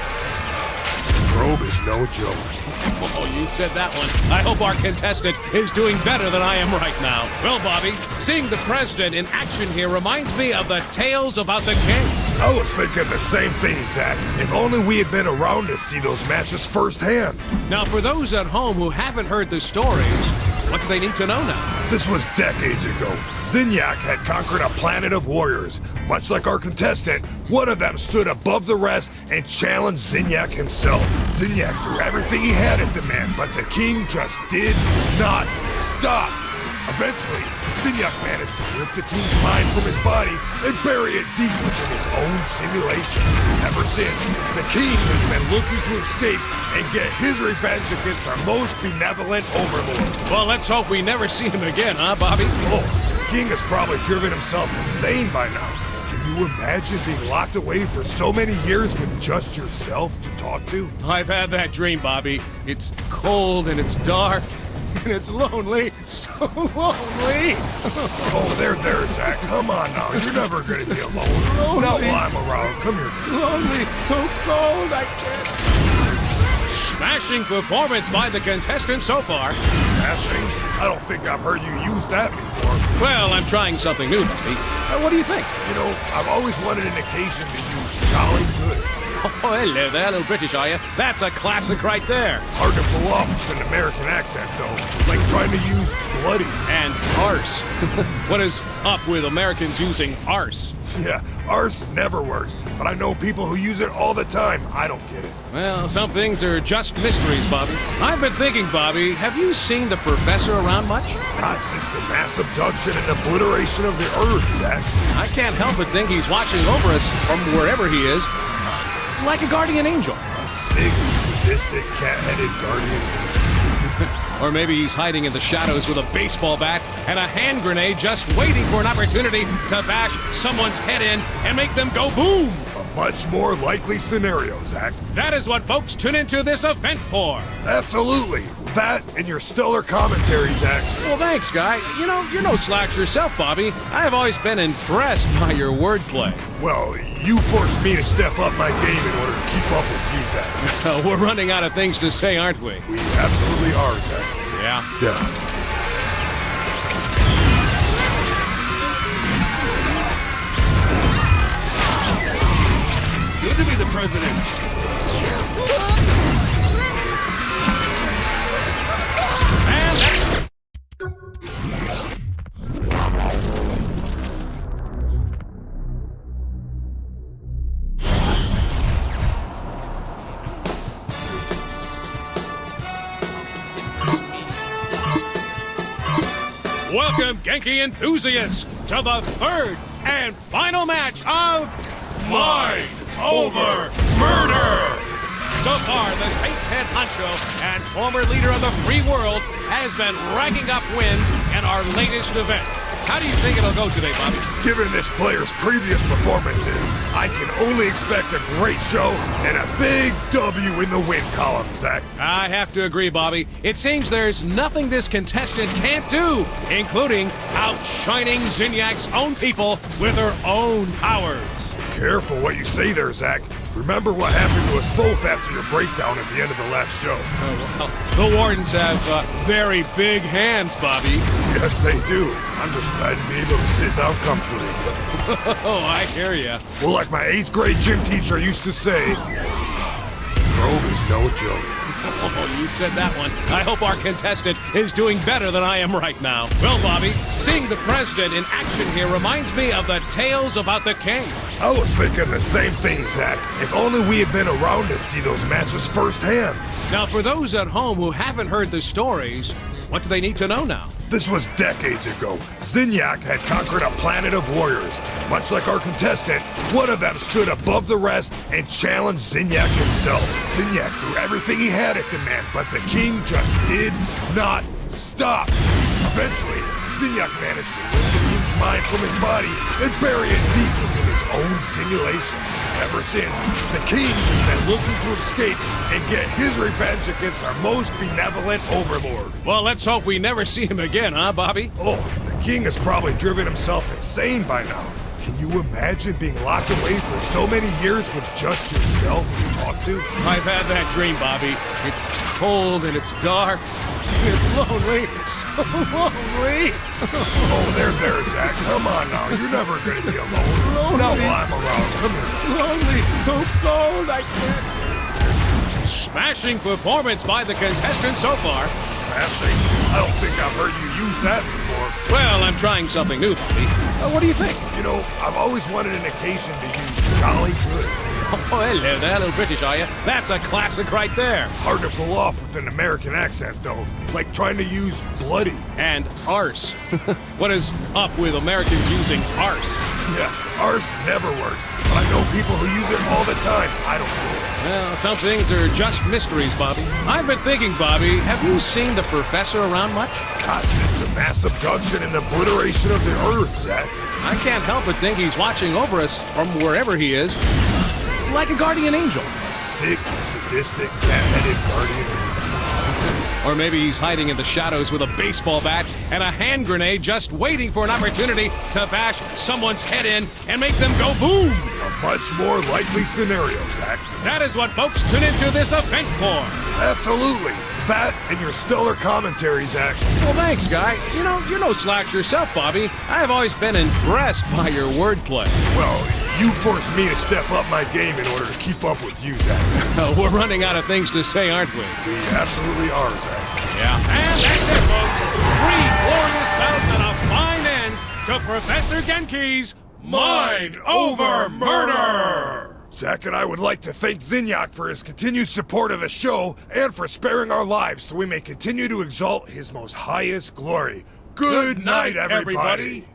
probe is no joke. Oh, you said that one. I hope our contestant is doing better than I am right now. Well, Bobby, seeing the president in action here reminds me of the tales about the king. I was thinking the same thing, Zach. If only we had been around to see those matches firsthand. Now, for those at home who haven't heard the stories, what do they need to know now? This was decades ago. Zinniac had conquered a planet of warriors. Much like our contestant, one of them stood above the rest and challenged Zinniac himself. Zinniac threw everything he had at the man, but the king just did not stop. Eventually, Zinniac managed to rip the king's mind from his body and bury it deep within his own simulation. Ever since, the king has been looking to escape and get his revenge against our most benevolent overlord. Well, let's hope we never see him again, huh, Bobby? Oh, the king has probably driven himself insane by now. Can you imagine being locked away for so many years with just yourself to talk to? I've had that dream, Bobby. It's cold and it's dark. And it's lonely, so lonely. Oh, there, Zach. Come on now. You're never going to be alone. Lonely. Not while I'm around. Come here. Lonely, so cold, I can't. Smashing performance by the contestant so far. Smashing? I don't think I've heard you use that before. Well, I'm trying something new, Bobby. What do you think? You know, I've always wanted an occasion to use jolly good. Oh, hello there, little British, are you? That's a classic right there. Hard to pull off with an American accent, though. Like trying to use bloody. And arse. What is up with Americans using arse? Yeah, arse never works, but I know people who use it all the time. I don't get it. Well, some things are just mysteries, Bobby. I've been thinking, Bobby, have you seen the professor around much? Not since the mass abduction and obliteration of the Earth, Zach. I can't help but think he's watching over us from wherever he is. Like a guardian angel. A sick, sadistic, cat-headed guardian angel. Or maybe he's hiding in the shadows with a baseball bat and a hand grenade just waiting for an opportunity to bash someone's head in and make them go boom. A much more likely scenario, Zach. That is what folks tune into this event for. Absolutely. That and your stellar commentary, Zach. Well, thanks, guy. You know, you're no slouch yourself, Bobby. I have always been impressed by your wordplay. Well, you forced me to step up my game in order to keep up with you, Zach. We're running out of things to say, aren't we? We absolutely are, Zach. Yeah? Yeah. Good to be the president. And that's... Welcome, Genki enthusiasts, to the third and final match of Mind Over Murder! So far, the Saints head honcho and former leader of the free world has been racking up wins in our latest event. How do you think it'll go today, Bobby? Given this player's previous performances, I can only expect a great show and a big W in the win column, Zach. I have to agree, Bobby. It seems there's nothing this contestant can't do, including outshining Zinniac's own people with her own powers. Careful what you say there, Zach. Remember what happened to us both after your breakdown at the end of the last show. Oh, well, the Wardens have very big hands, Bobby. Yes, they do. I'm just glad to be able to sit down comfortably. Oh, I hear ya. Well, like my 8th grade gym teacher used to say, probe is no joke. Oh, you said that one. I hope our contestant is doing better than I am right now. Well, Bobby, seeing the president in action here reminds me of the tales about the king. I was thinking the same thing, Zach. If only we had been around to see those matches firsthand. Now, for those at home who haven't heard the stories, what do they need to know now? This was decades ago. Zinyak had conquered a planet of warriors. Much like our contestant, one of them stood above the rest and challenged Zinyak himself. Zinyak threw everything he had at the man, but the king just did not stop. Eventually, Zinyak managed to rip the king's mind from his body and bury it deep within his own simulation. Ever since, the king has been looking to escape and get his revenge against our most benevolent overlord. Well, let's hope we never see him again, huh, Bobby? Oh, the king has probably driven himself insane by now. Can you imagine being locked away for so many years with just yourself to talk to? I've had that dream, Bobby. It's cold and it's dark. It's lonely. It's so lonely. Oh, there, Zach. Come on now. You're never going to be alone. Not while I'm around. Come here. It's lonely. It's so cold. I can't. Smashing performance by the contestant so far. Smashing? I don't think I've heard you use that before. Well, I'm trying something new, Bobby. What do you think? You know, I've always wanted an occasion to use jolly good. Oh, hello there, little British, are you? That's a classic right there. Hard to pull off with an American accent, though. Like trying to use bloody. And arse. What is up with Americans using arse? Yeah, arse never works. But I know people who use it all the time. I don't know. Well, some things are just mysteries, Bobby. I've been thinking, Bobby, have you seen the professor around much? God, since the mass abduction and obliteration of the Earth, Zach. I can't help but think he's watching over us from wherever he is. Like a guardian angel. A sick, sadistic, cat-headed guardian angel. Or maybe he's hiding in the shadows with a baseball bat and a hand grenade just waiting for an opportunity to bash someone's head in and make them go boom. A much more likely scenario, Zach. That is what folks tune into this event for. Absolutely. That and your stellar commentary, Zach. Well, thanks, Guy. You know, you're no slouch yourself, Bobby. I've always been impressed by your wordplay. Well, you forced me to step up my game in order to keep up with you, Zach. We're running out of things to say, aren't we? We absolutely are, Zach. Yeah. And that's it, folks. 3 glorious bouts and a fine end to Professor Genki's Mind Over Murder! Zach and I would like to thank Zinyak for his continued support of the show and for sparing our lives so we may continue to exalt his most highest glory. Good night, everybody.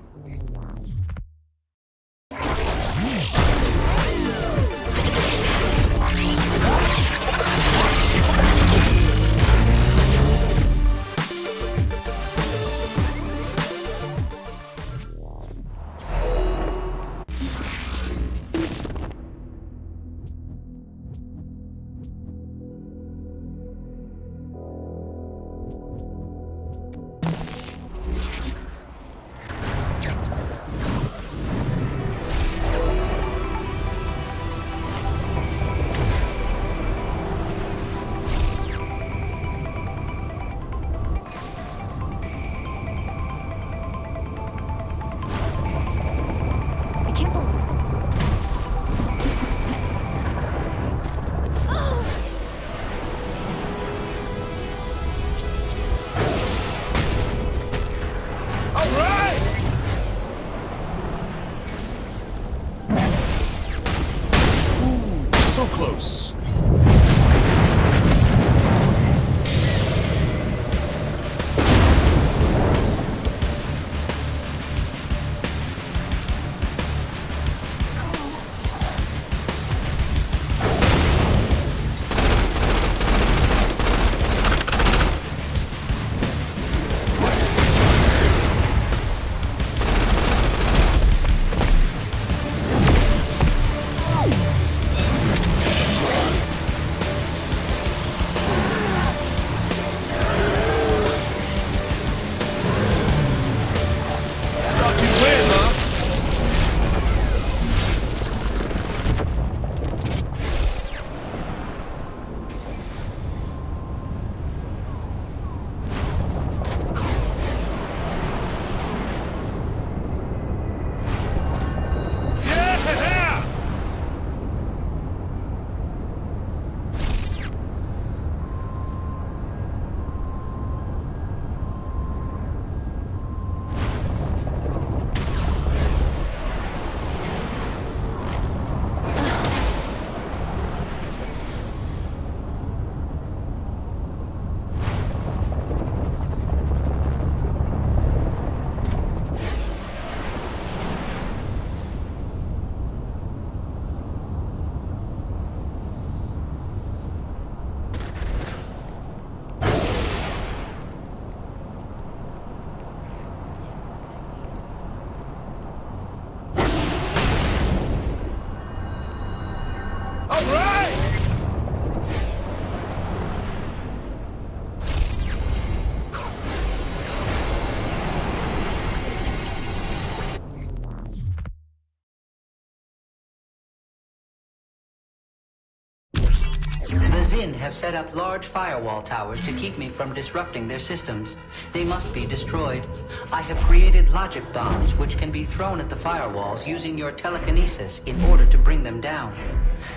Zin have set up large firewall towers to keep me from disrupting their systems. They must be destroyed. I have created logic bombs which can be thrown at the firewalls using your telekinesis in order to bring them down.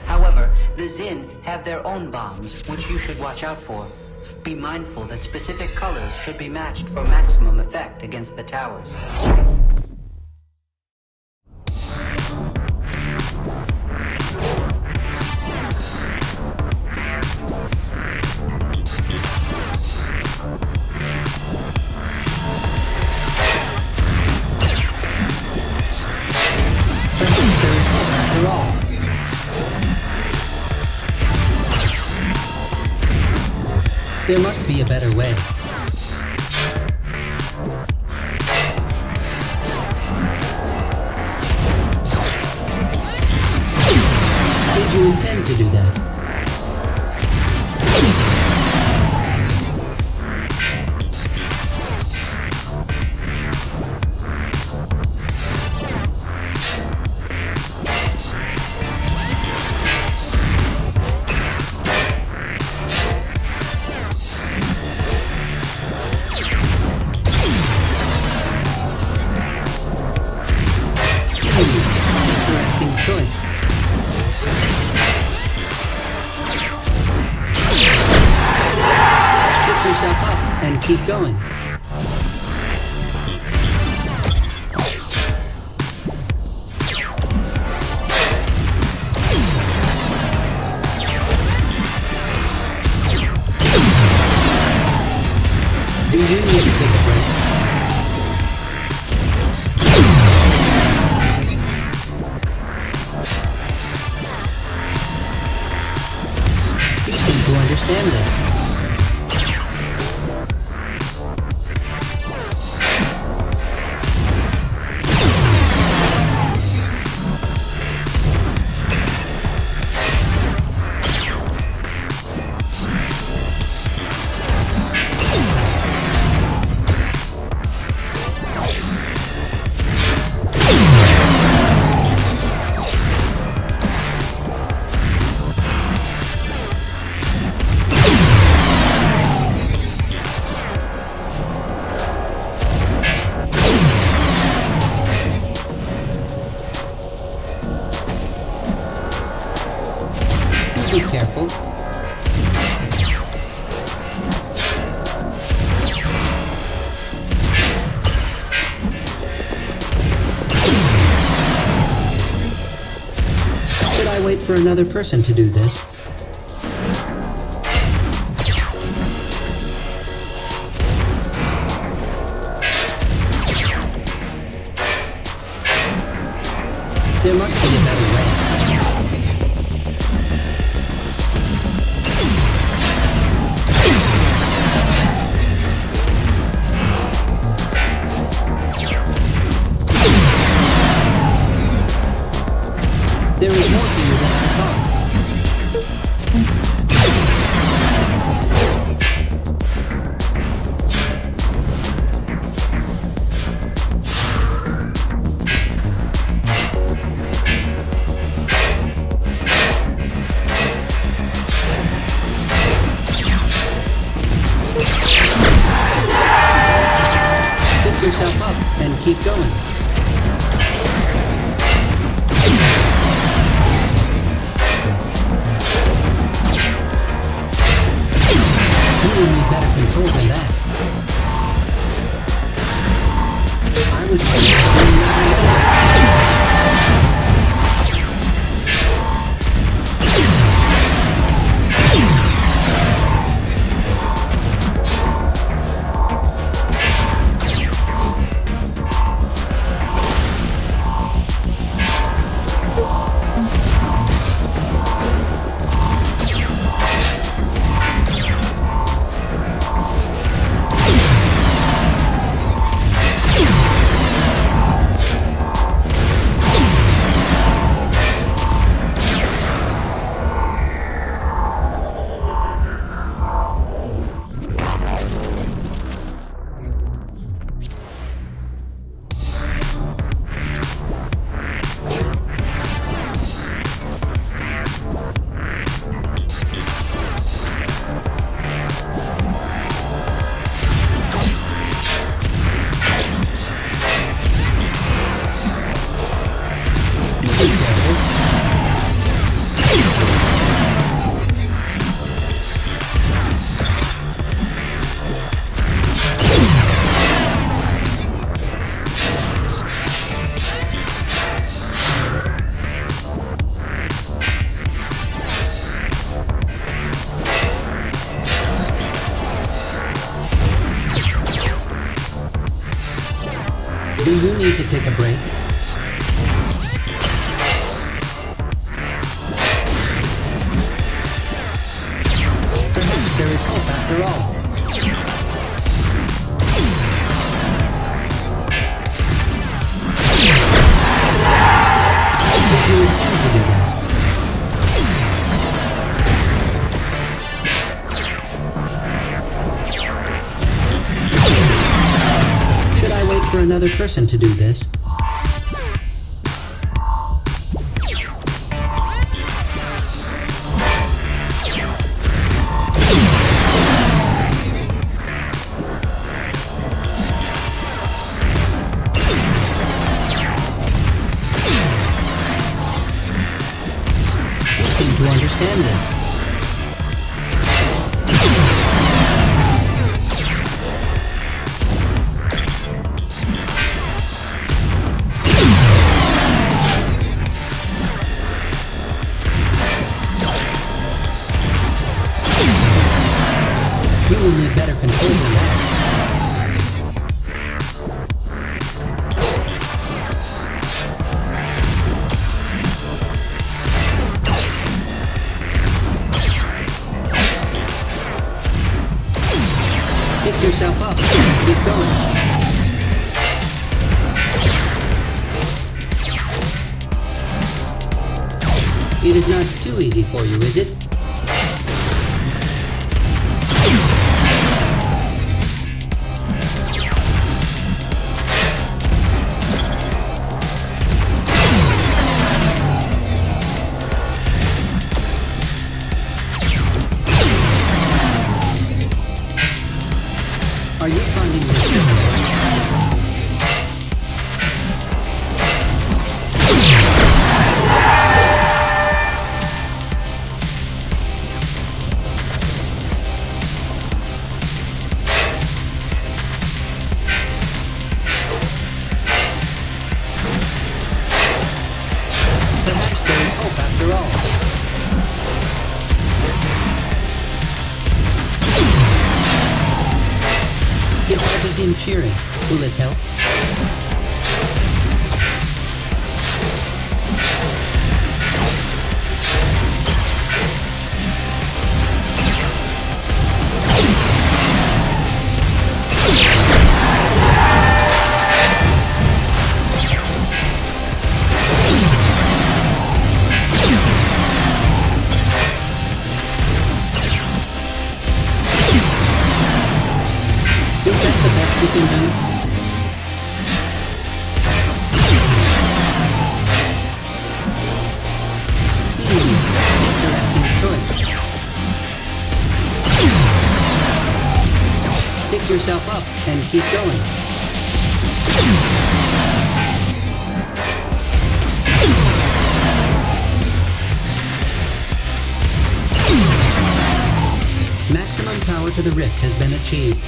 However, the Zin have their own bombs, which you should watch out for. Be mindful that specific colors should be matched for maximum effect against the towers. After all. There must be a better way. Did you intend to do that? Interesting choice. Pick yourself up and keep going. Do you need to take a break? You seem to understand this. Be careful. Should I wait for another person to do this? There must be a better way. There is more to you than I thought. Pick yourself up and keep going. You need better control than that. I was Do you need to take a break? Perhaps there is hope after all. If you intend to do that. Should I wait for another person to do this? You seem to understand this. You will need better control than that. Pick yourself up. Keep going. It is not too easy for you, is it? Are you finding this difficult? Perhaps there is hope after all. Get all begin cheering. Will it help? Is that the best you can do? Interesting choice. Pick yourself up and keep going. Maximum power to the rift has been achieved.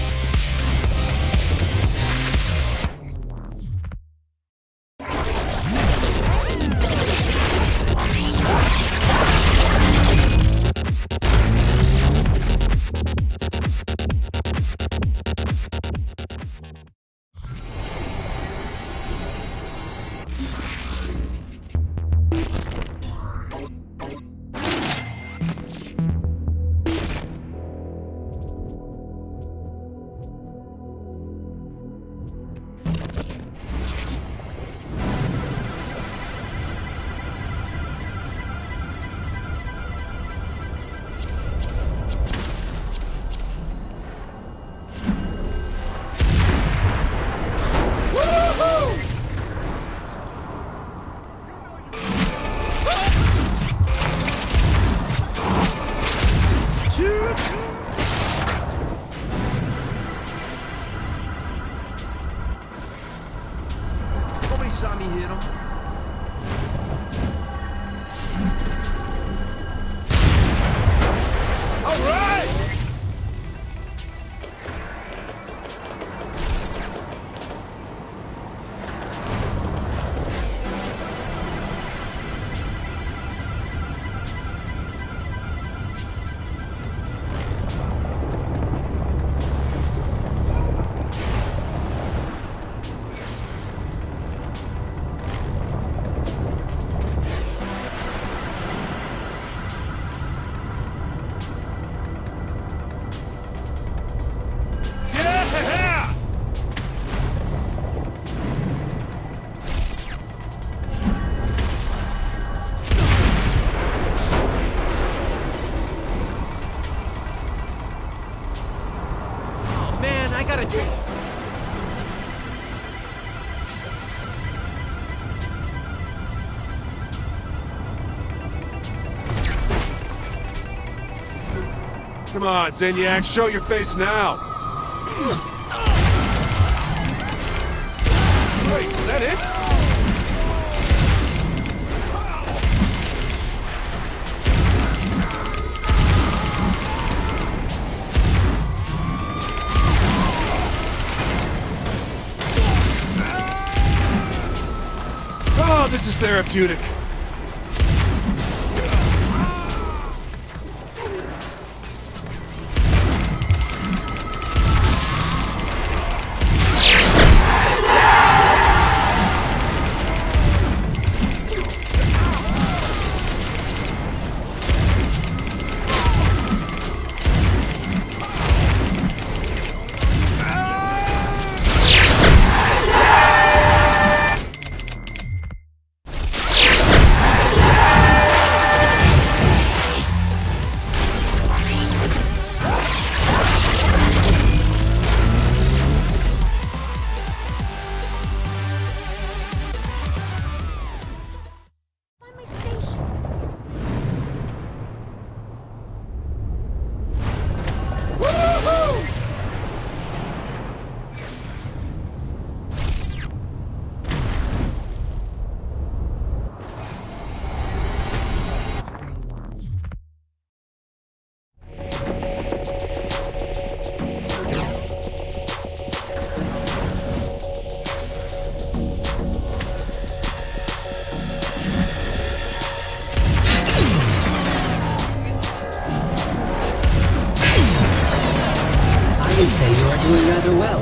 saw me hit him. All right! Come on, Zinyak, show your face now! Wait, is that it? Oh, this is therapeutic. I would say you are doing rather well.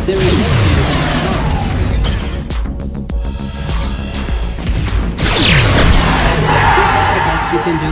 There is no the best you can do?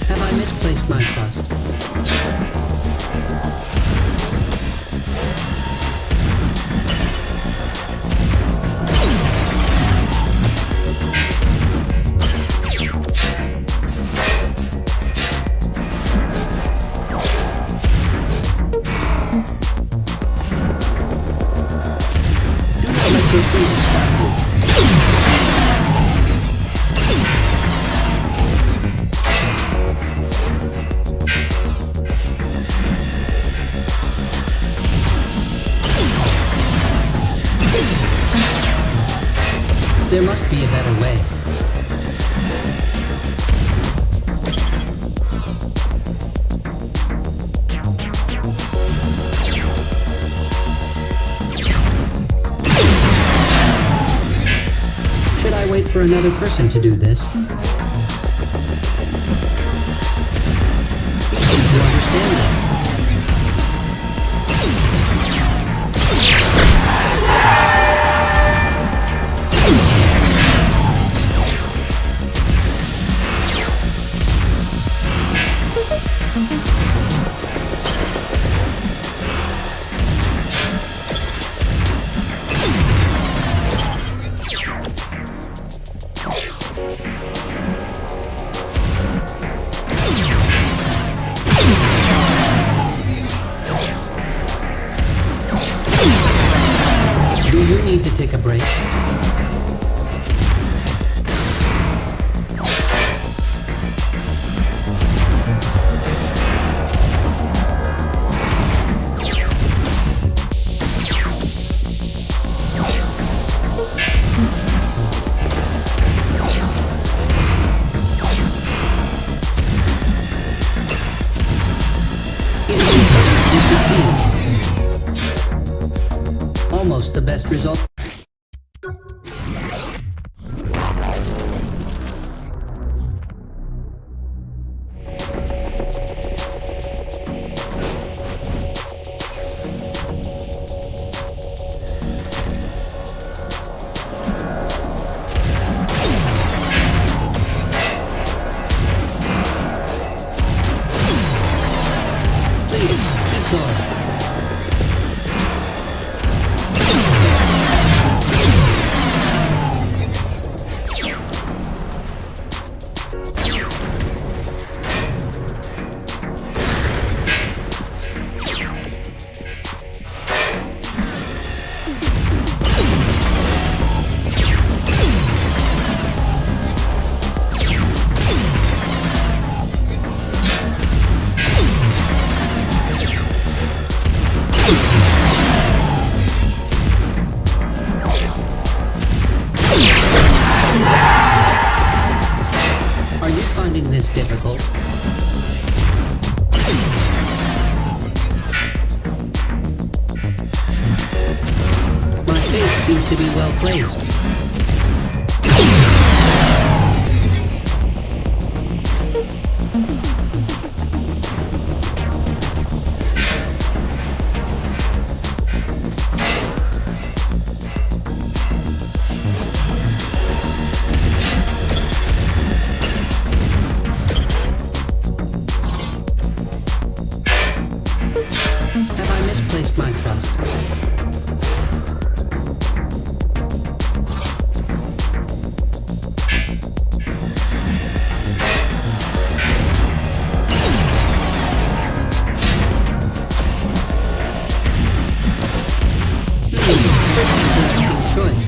Have I misplaced my trust? Do not let your freedom stop you. There must be a better way. Should I wait for another person to do this? You seem to understand this. take a break? Almost the best result. Please, keep going. Are you finding this difficult? My face seems to be well placed. Have I misplaced my trust? Interesting choice.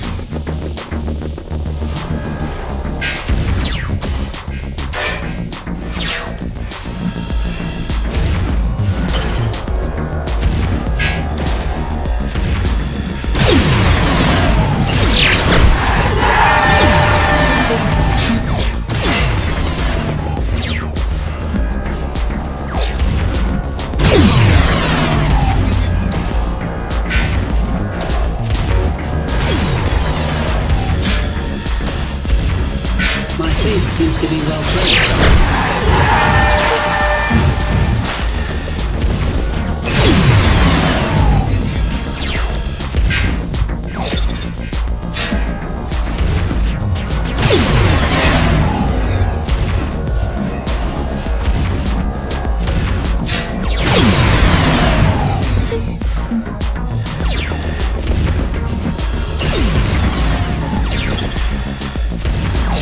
My face seems to be well placed.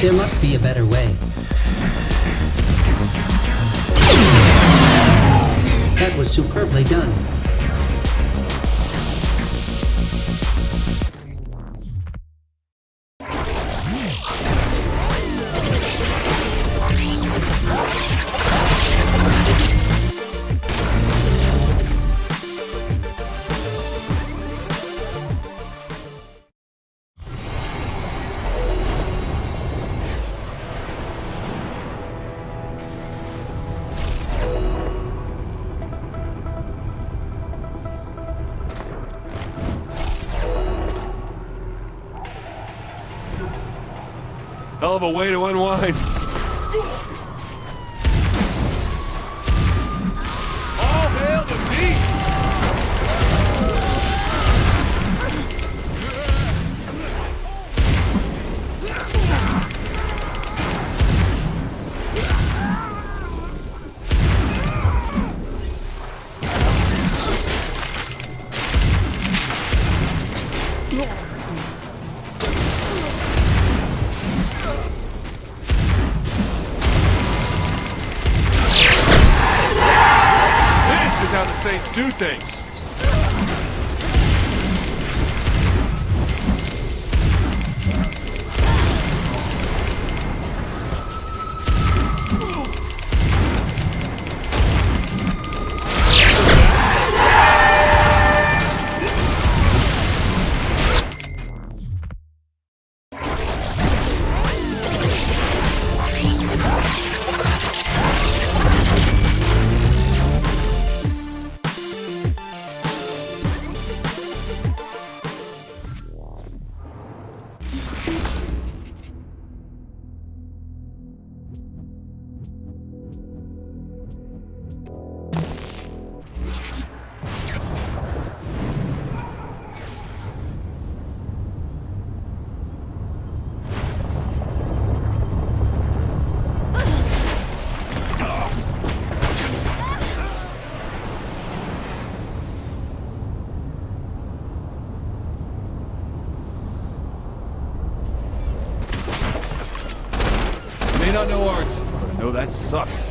There must be a better way. That was superbly done. Hell of a way to unwind. All hail the beat! How the Saints do things. awards, but I know that sucked.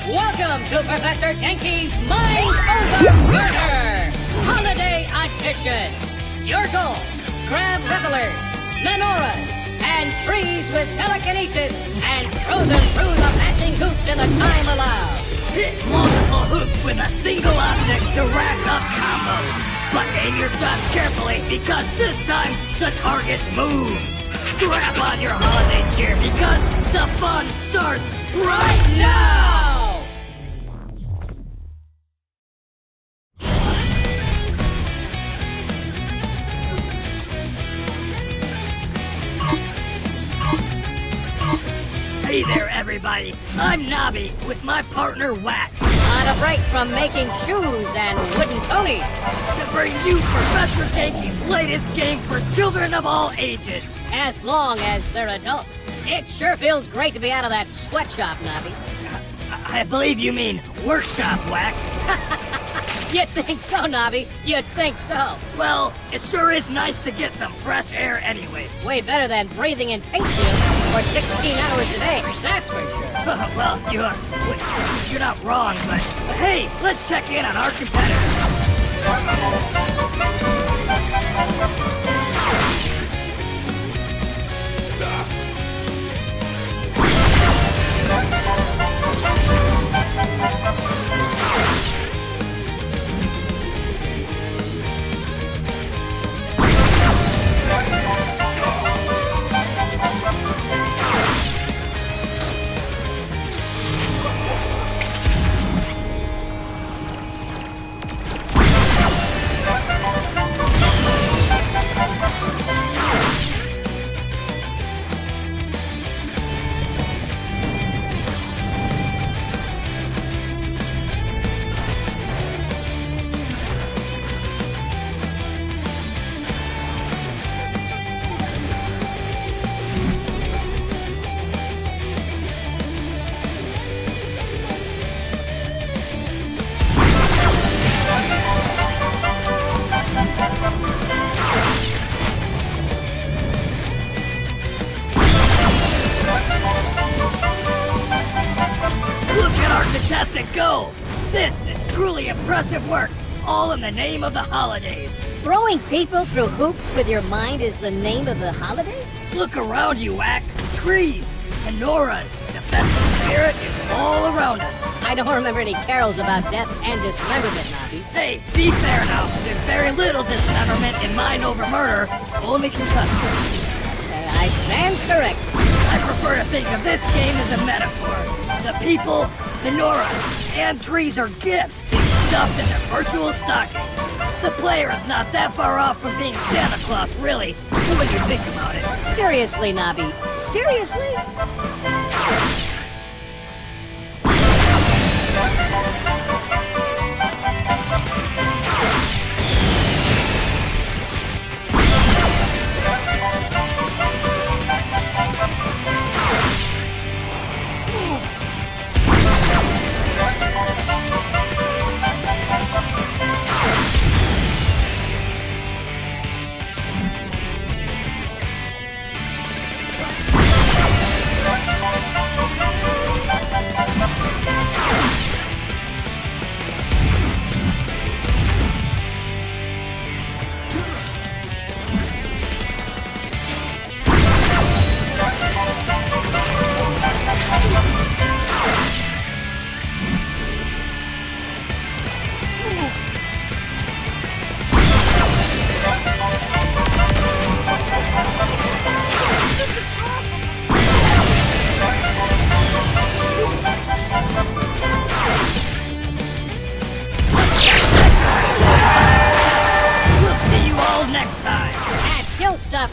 Welcome to Professor Genki's Mind Over Murder! Holiday Edition! Your goal, grab revelers, menorahs, and trees with telekinesis and throw them through the matching hoops in the time allowed. Hit multiple hoops with a single object to rack up combos. But aim your shots carefully because this time the targets move. Strap on your holiday cheer because the fun starts right now! Hey there, everybody. I'm Nobby with my partner Whack. On a break from making shoes and wooden ponies. To bring you Professor Genki's latest game for children of all ages. As long as they're adults. It sure feels great to be out of that sweatshop, Nobby. I believe you mean workshop, Whack. You'd think so, Nobby. You'd think so. Well, it sure is nice to get some fresh air anyway. Way better than breathing in paint fumes for 16 hours a day, that's for sure. Well, you're not wrong, but hey, let's check in on our competitors. Fantastic go! This is truly impressive work, all in the name of the holidays. Throwing people through hoops with your mind is the name of the holidays? Look around you, Whack. Trees, menorahs, the festive spirit is all around us. I don't remember any carols about death and dismemberment, Nobby. Hey, be fair now. There's very little dismemberment in Mind Over Murder, only concussion. I stand corrected. I prefer to think of this game as a metaphor. The people, menorahs, and trees are gifts being stuffed in their virtual stockings. The player is not that far off from being Santa Claus, really, when you think about it. Seriously, Nobby. Seriously?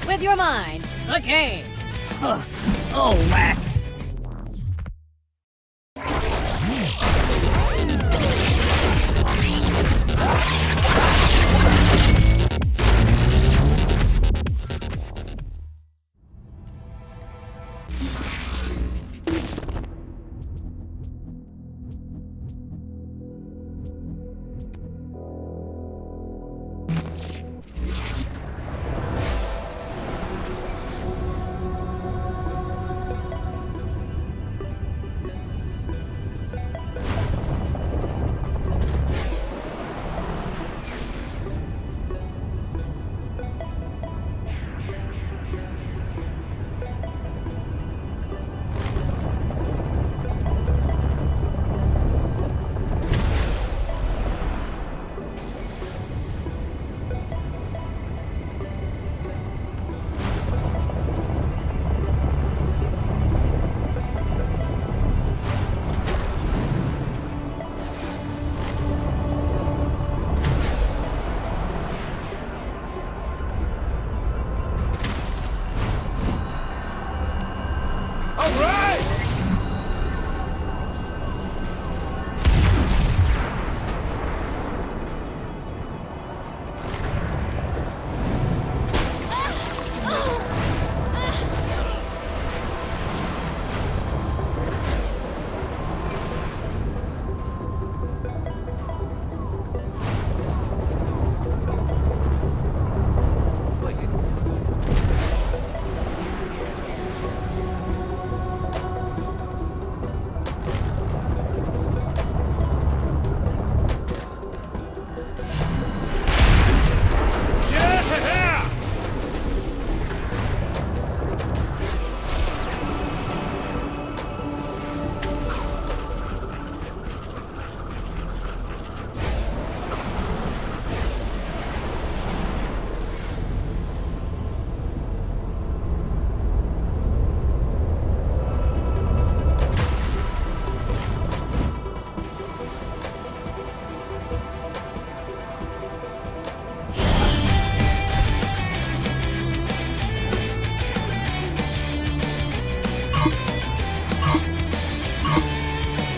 with your mind, the game. Oh, whack.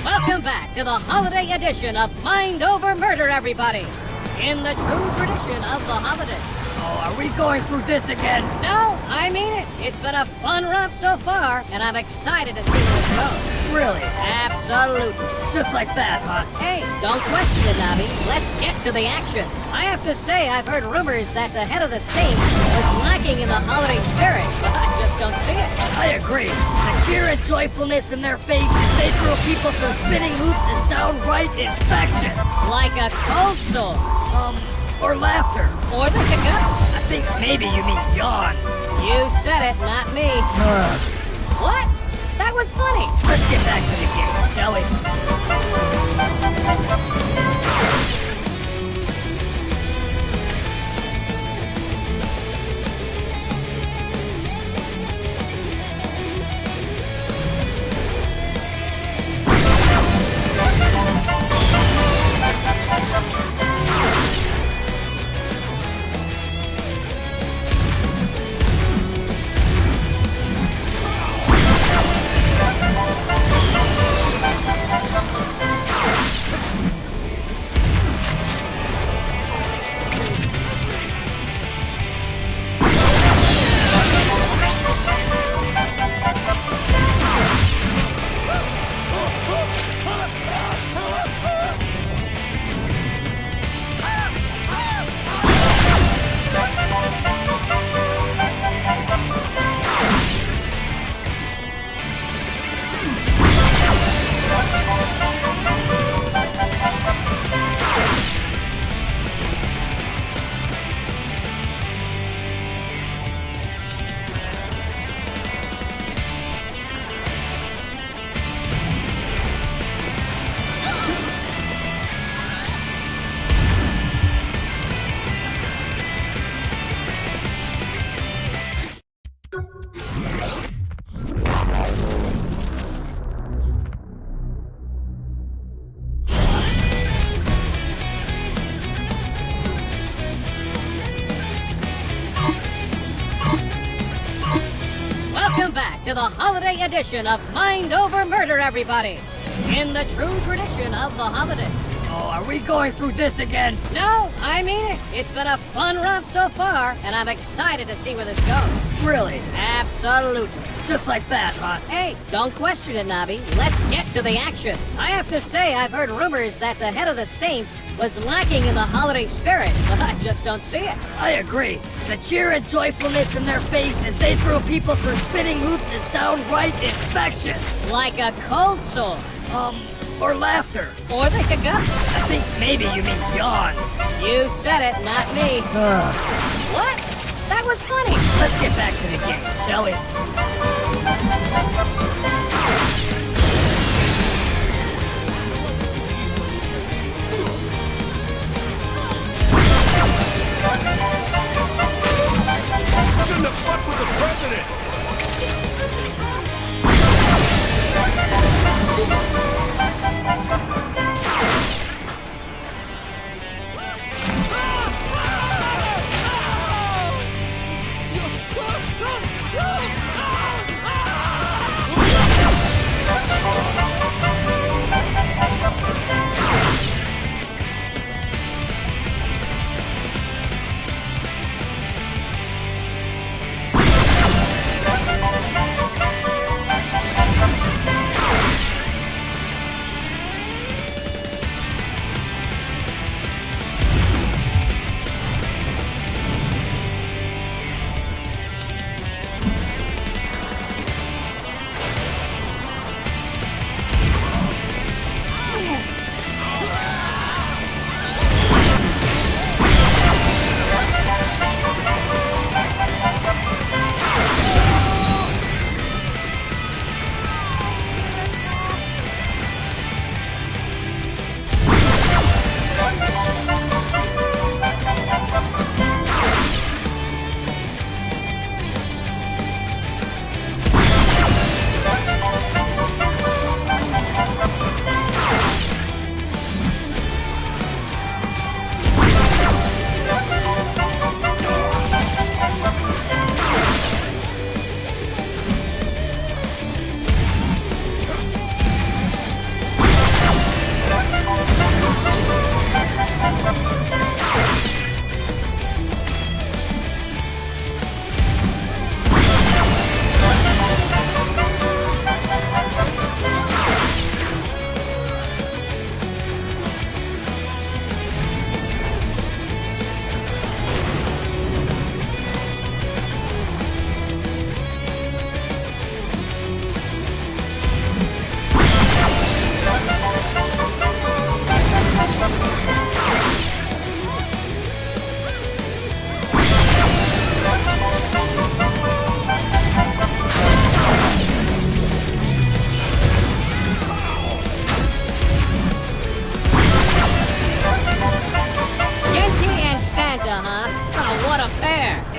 Welcome back to the holiday edition of Mind Over Murder, everybody! In the true tradition of the holiday. Oh, are we going through this again? No, I mean it. It's been a fun run so far, and I'm excited to see where it goes. Really? Absolutely. Just like that, huh? Hey, don't question it, Navi. Let's get to the action. I have to say, I've heard rumors that the head of the Saints was lacking in the holiday spirit, but I just don't see it. I agree. The cheer and joyfulness in their faces they throw people through spinning hoops is downright infectious. Like a cold sore. Or laughter. Or the hiccup. I think maybe you mean yawn. You said it, not me. What? That was funny. Let's get back to the game, shall we? Welcome back to the holiday edition of Mind Over Murder, everybody! In the true tradition of the holiday. Oh, are we going through this again? No, I mean it. It's been a fun romp so far, and I'm excited to see where this goes. Really? Absolutely. Just like that, huh? Hey, don't question it, Nobby. Let's get to the action. I have to say, I've heard rumors that the head of the Saints was lacking in the holiday spirit, but I just don't see it. I agree. The cheer and joyfulness in their face as they throw people through spinning hoops is downright infectious. Like a cold sore. Or laughter. Or the hiccup. I think maybe you mean yawn. You said it, not me. What? That was funny. Let's get back to the game, shall we? Shouldn't have fucked with the president!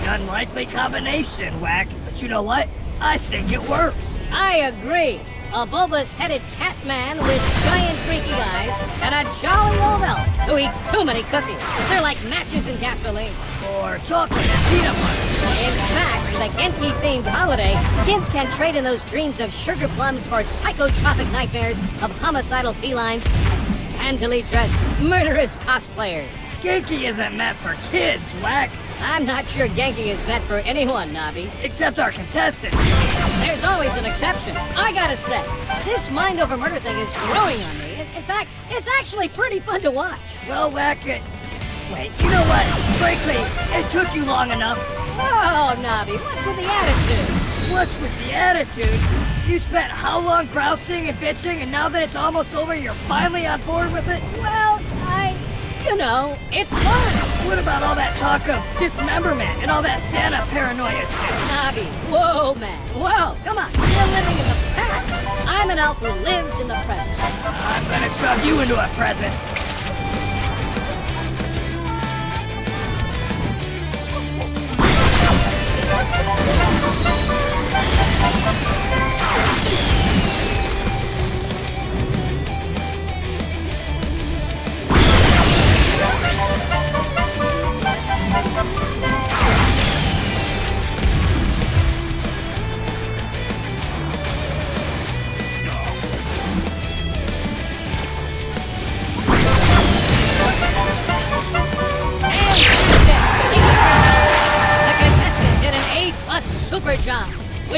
Unlikely combination, Whack. But you know what? I think it works. I agree. A bulbous-headed cat man with giant freaky eyes and a jolly old elf who eats too many cookies. They're like matches in gasoline. Or chocolate and peanut butter. In fact, the Genki-themed holiday, kids can trade in those dreams of sugar plums for psychotropic nightmares of homicidal felines and scantily dressed murderous cosplayers. Genki isn't meant for kids, Whack. I'm not sure Genki is meant for anyone, Nobby. Except our contestants. There's always an exception. I gotta say, this mind over murder thing is growing on me. In fact, it's actually pretty fun to watch. Well, Whack, wait, you know what? Frankly, it took you long enough. Oh, Nobby, what's with the attitude? What's with the attitude? You spent how long grousing and bitching, and now that it's almost over, you're finally on board with it? Well, you know, it's fun. What about all that talk of dismemberment and all that Santa paranoia shit? Nobby, whoa, man, whoa, come on. You're living in the past. I'm an elf who lives in the present. I'm gonna shove you into a present.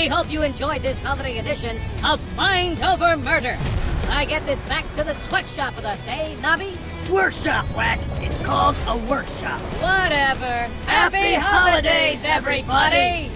We hope you enjoyed this holiday edition of Mind Over Murder. I guess it's back to the sweatshop with us, eh, Nobby? Workshop, Whack. It's called a workshop. Whatever. Happy holidays, everybody!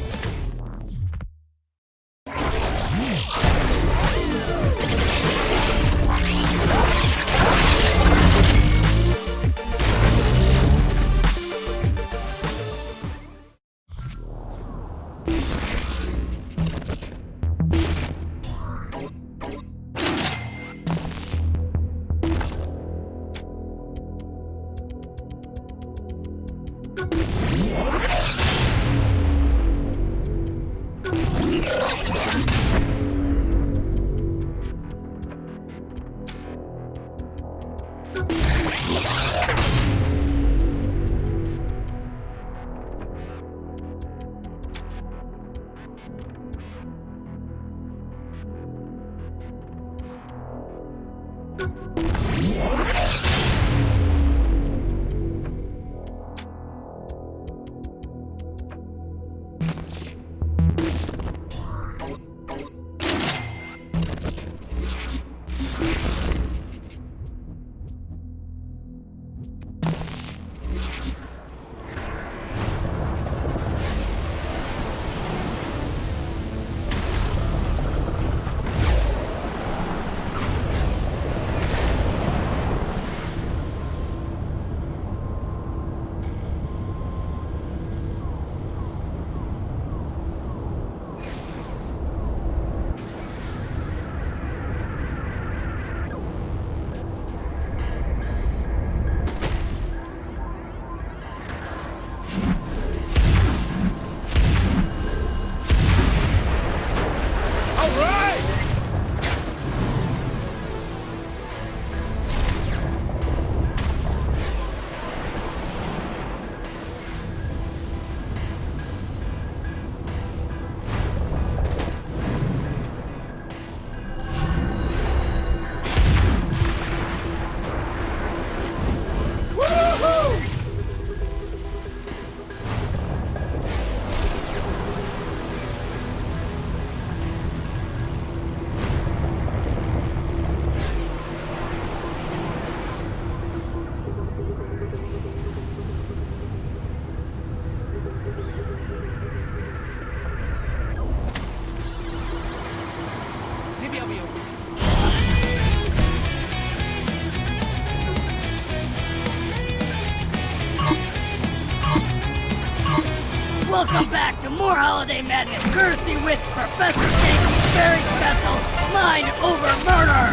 Welcome back to more Holiday Madness, courtesy with Professor Shaky's very special Mind Over Murder!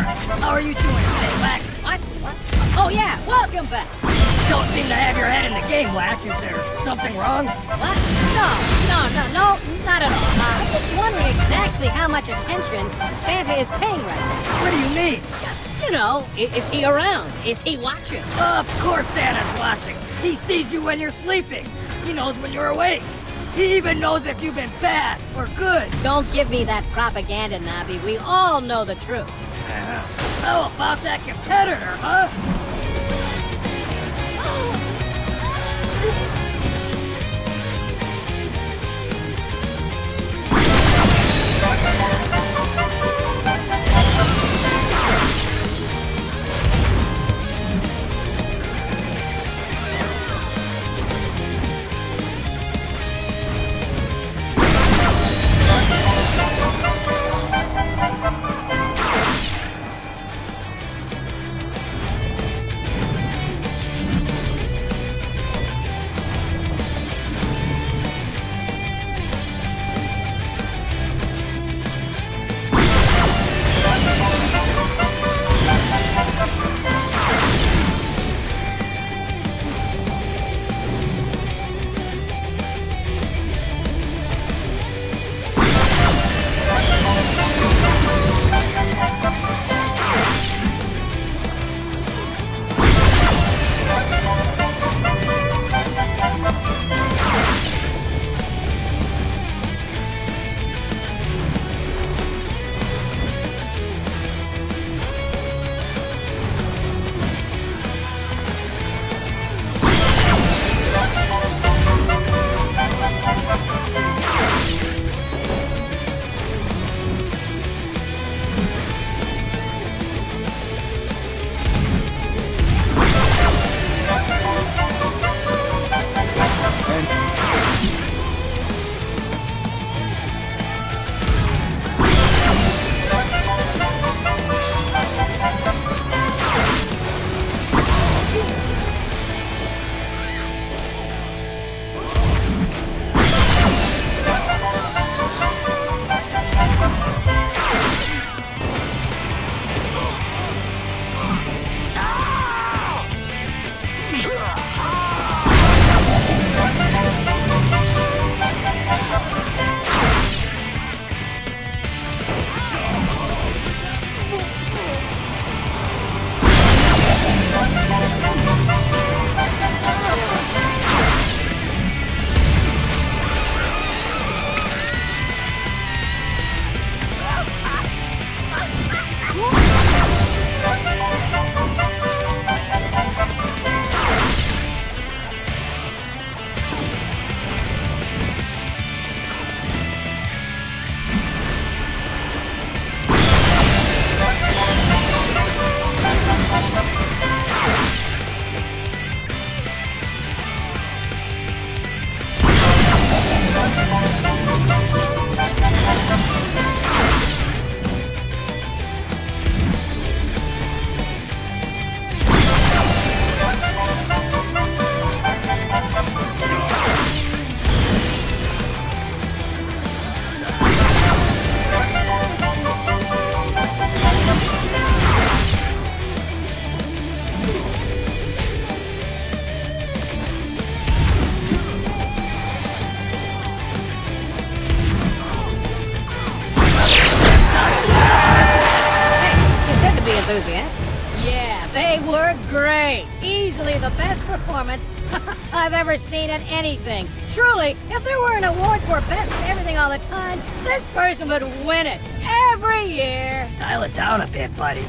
How are you doing today, Whack? What? Oh yeah, welcome back! Don't seem to have your head in the game, Whack. Is there something wrong? What? No, not at all. I'm just wondering exactly how much attention Santa is paying right now. What do you mean? You know, is he around? Is he watching? Of course Santa's watching. He sees you when you're sleeping. He knows when you're awake. He even knows if you've been bad or good. Don't give me that propaganda, Nobby. We all know the truth. How about that competitor, huh? enthusiast. Yeah, they were great. Easily the best performance I've ever seen at anything. Truly, if there were an award for best in everything all the time, this person would win it every year. Dial it down a bit, buddy.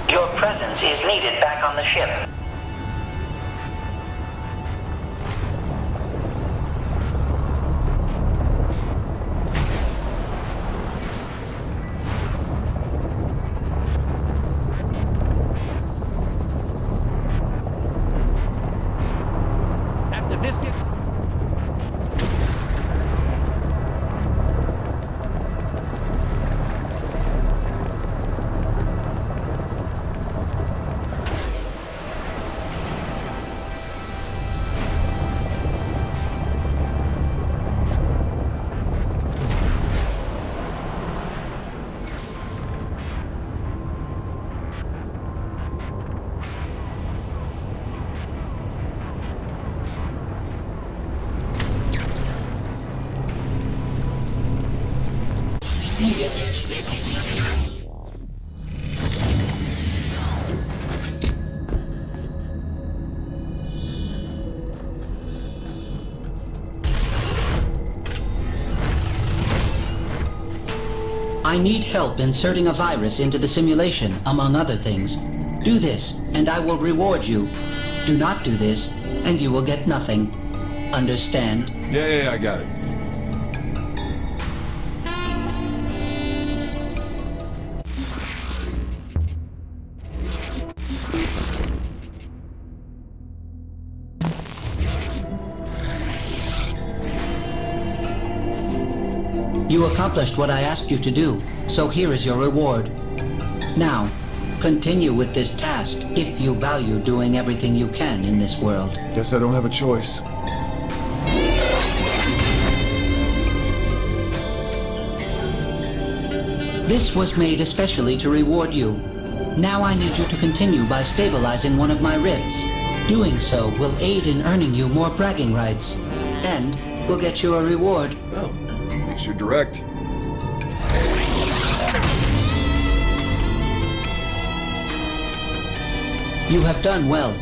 Your presence is needed back on the ship. After this gets... I need help inserting a virus into the simulation, among other things. Do this, and I will reward you. Do not do this, and you will get nothing. Understand? Yeah, I got it. You accomplished what I asked you to do, so here is your reward. Now, continue with this task if you value doing everything you can in this world. Guess I don't have a choice. This was made especially to reward you. Now I need you to continue by stabilizing one of my rifts. Doing so will aid in earning you more bragging rights, and will get you a reward. Oh, makes you direct. You have done well.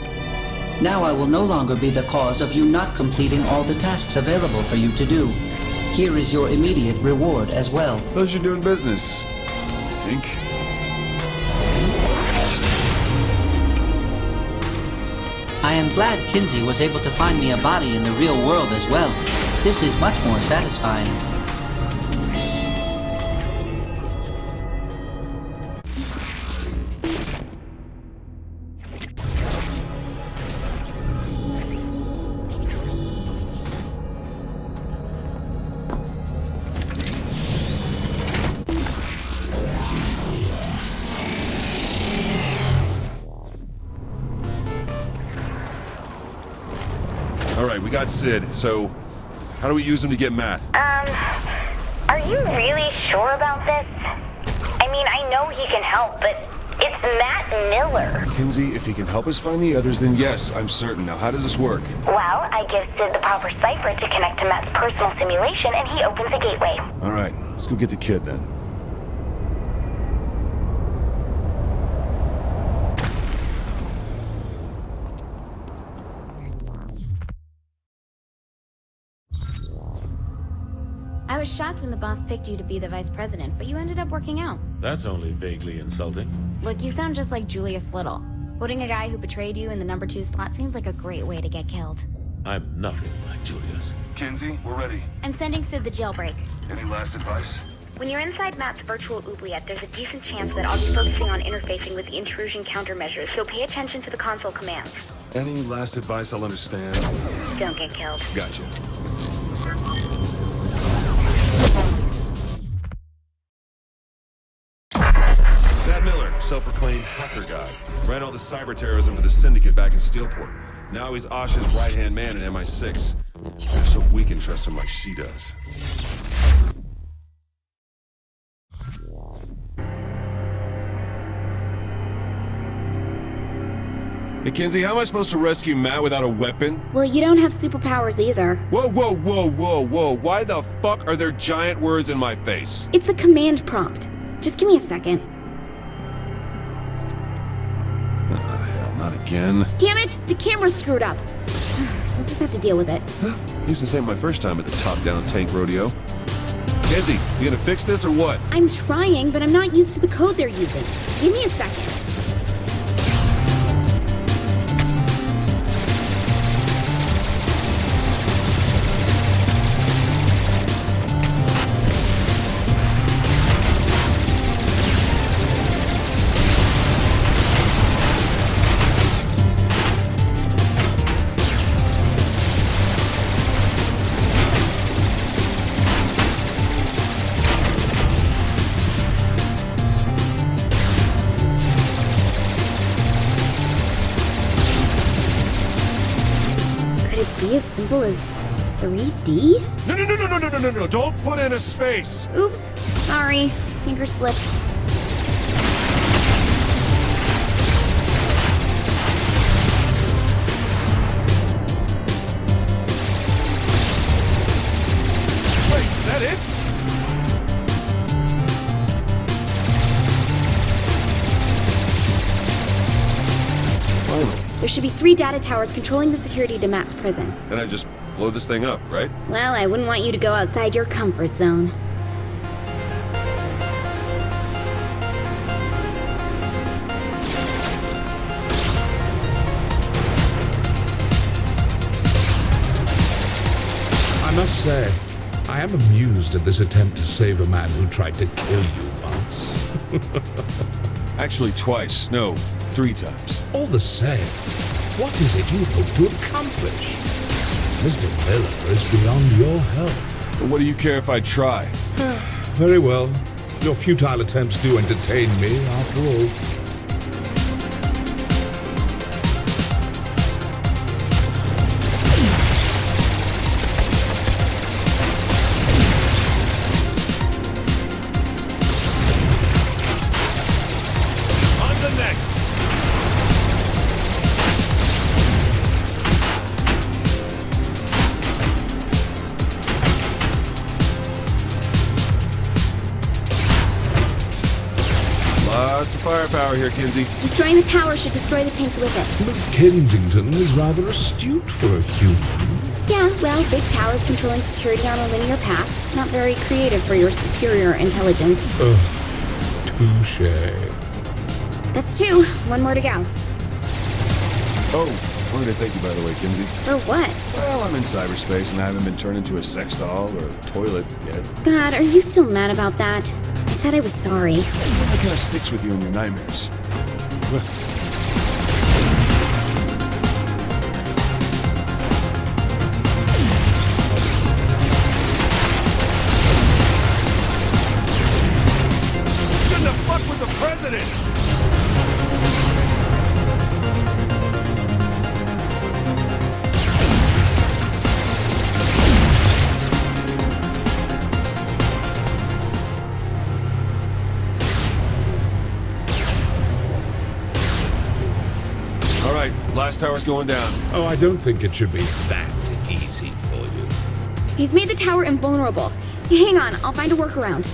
Now I will no longer be the cause of you not completing all the tasks available for you to do. Here is your immediate reward as well. Those you're doing business, I think. I am glad Kinsey was able to find me a body in the real world as well. This is much more satisfying. Alright, we got Sid, so how do we use him to get Matt? Are you really sure about this? I mean, I know he can help, but it's Matt Miller. Kinsey, if he can help us find the others, then yes, I'm certain. Now, how does this work? Well, I give Sid the proper cipher to connect to Matt's personal simulation, and he opens the gateway. Alright, let's go get the kid then. I was shocked when the boss picked you to be the vice president, but you ended up working out. That's only vaguely insulting. Look, you sound just like Julius Little. Putting a guy who betrayed you in the number 2 slot seems like a great way to get killed. I'm nothing like Julius. Kinsey, we're ready. I'm sending Sid the jailbreak. Any last advice? When you're inside Matt's virtual oubliette, there's a decent chance that I'll be focusing on interfacing with the intrusion countermeasures, so pay attention to the console commands. Any last advice I'll understand? Don't get killed. Gotcha. Matt Miller, self-proclaimed hacker guy. Ran all the cyber terrorism for the Syndicate back in Steelport. Now he's Osh's right-hand man in MI6. I'm so we can trust him like she does. Hey, Kinsey, how am I supposed to rescue Matt without a weapon? Well, you don't have superpowers either. Whoa, whoa, whoa, whoa, whoa. Why the fuck are there giant words in my face? It's a command prompt. Just give me a second. Hell, not again. Damn it! The camera's screwed up. We'll just have to deal with it. At least this ain't my first time at the top-down tank rodeo. Kinsey, you gonna fix this or what? I'm trying, but I'm not used to the code they're using. Give me a second. Be as simple as 3D? No, don't put in a space! Oops, sorry, finger slipped. Wait, is that it? Finally. There should be 3 data towers controlling the security to Matt's prison. And I just blow this thing up, right? Well, I wouldn't want you to go outside your comfort zone. I must say, I am amused at this attempt to save a man who tried to kill you once. Actually, twice. No, 3 times. All the same, what is it you hope to accomplish? Mr. Miller is beyond your help. But what do you care if I try? Very well. Your futile attempts do entertain me, after all. Lots of firepower here, Kinsey. Destroying the tower should destroy the tanks with it. Miss Kensington is rather astute for a human. Yeah, well, big towers controlling security on a linear path. Not very creative for your superior intelligence. Touché. That's 2. 1 more to go. Oh, wanted to thank you, by the way, Kinsey. For what? Well, I'm in cyberspace and I haven't been turned into a sex doll or a toilet yet. God, are you still mad about that? I said I was sorry. Something kind of sticks with you in your nightmares. Shouldn't have fucked with the president! Last tower's going down. Oh, I don't think it should be that easy for you. He's made the tower invulnerable. Hang on, I'll find a workaround.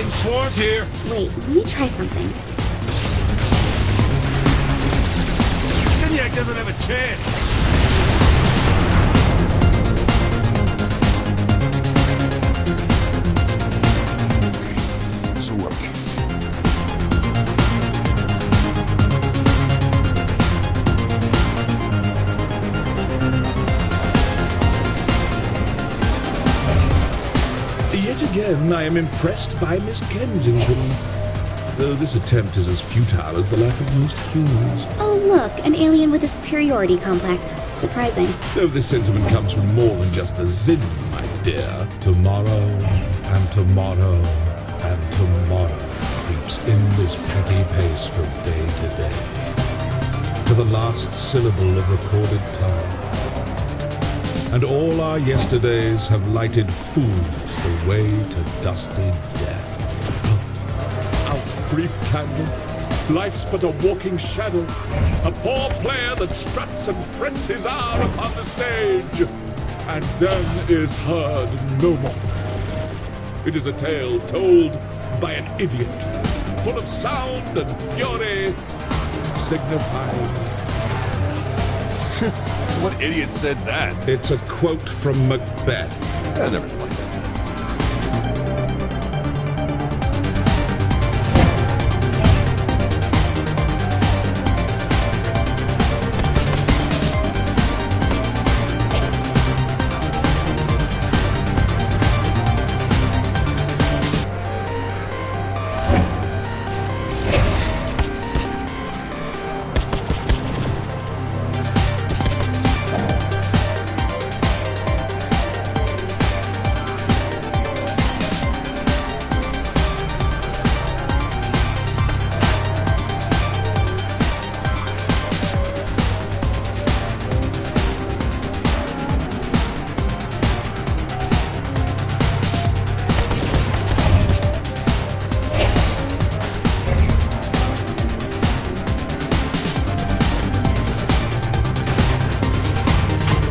Swarmed around here. Wait, let me try something. Zinyak doesn't have a chance. This'll work. Yet again, I am impressed by Miss Kensington. Though this attempt is as futile as the lack of most humans. Oh, look, an alien with a superiority complex. Surprising. Though this sentiment comes from more than just the Zin, my dear. Tomorrow, and tomorrow, and tomorrow creeps in this petty pace from day to day, to the last syllable of recorded time. And all our yesterdays have lighted fools the way to dusty death. Out, brief candle. Life's but a walking shadow. A poor player that struts and frets his arm upon the stage, and then is heard no more. It is a tale told by an idiot, full of sound and fury, signifying... What idiot said that? It's a quote from Macbeth. I never liked that.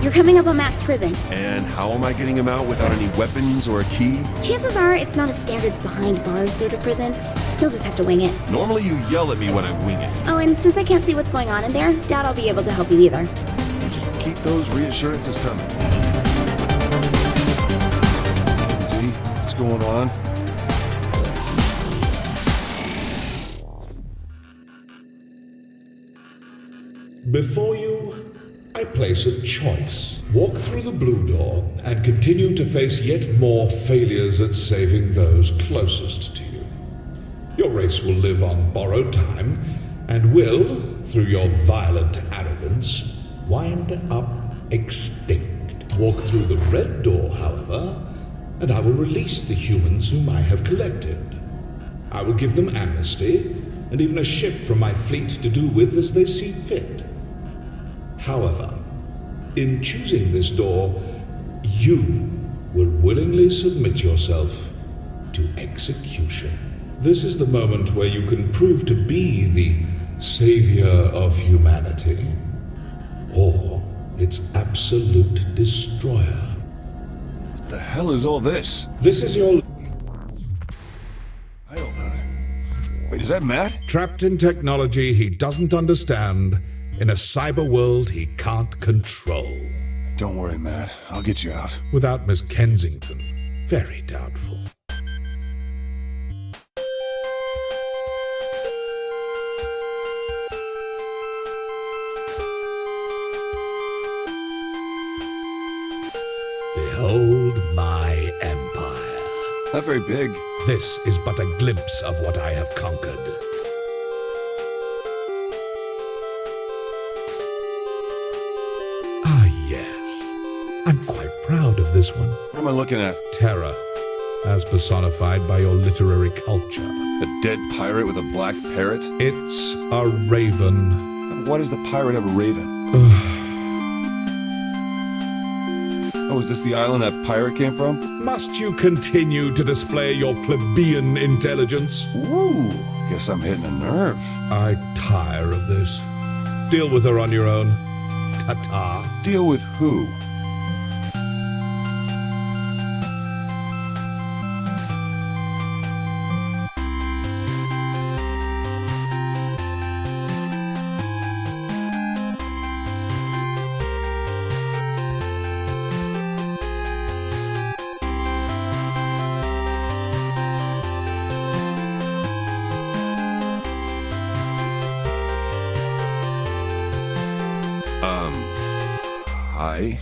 You're coming up on Matt's prison. And how am I getting him out without any weapons or a key? Chances are it's not a standard behind bars sort of prison. You'll just have to wing it. Normally you yell at me when I wing it. Oh, and since I can't see what's going on in there, doubt I'll be able to help you either. Just keep those reassurances coming. See what's going on? Before you, I place a choice. Walk through the blue door and continue to face yet more failures at saving those closest to you. Your race will live on borrowed time and will, through your violent arrogance, wind up extinct. Walk through the red door, however, and I will release the humans whom I have collected. I will give them amnesty and even a ship from my fleet to do with as they see fit. However, in choosing this door, you will willingly submit yourself to execution. This is the moment where you can prove to be the savior of humanity, or its absolute destroyer. What the hell is all this? This is your... Wait, is that Matt? Trapped in technology he doesn't understand, in a cyber world he can't control. Don't worry, Matt. I'll get you out. Without Miss Kensington, very doubtful. Behold my empire. Not very big. This is but a glimpse of what I have conquered. Ah, yes. I'm quite proud of this one. What am I looking at? Terror, as personified by your literary culture. A dead pirate with a black parrot? It's a raven. And why does the pirate have a raven? Oh, is this the island that pirate came from? Must you continue to display your plebeian intelligence? Ooh, guess I'm hitting a nerve. I tire of this. Deal with her on your own. Ta-ta. Deal with who? Hi.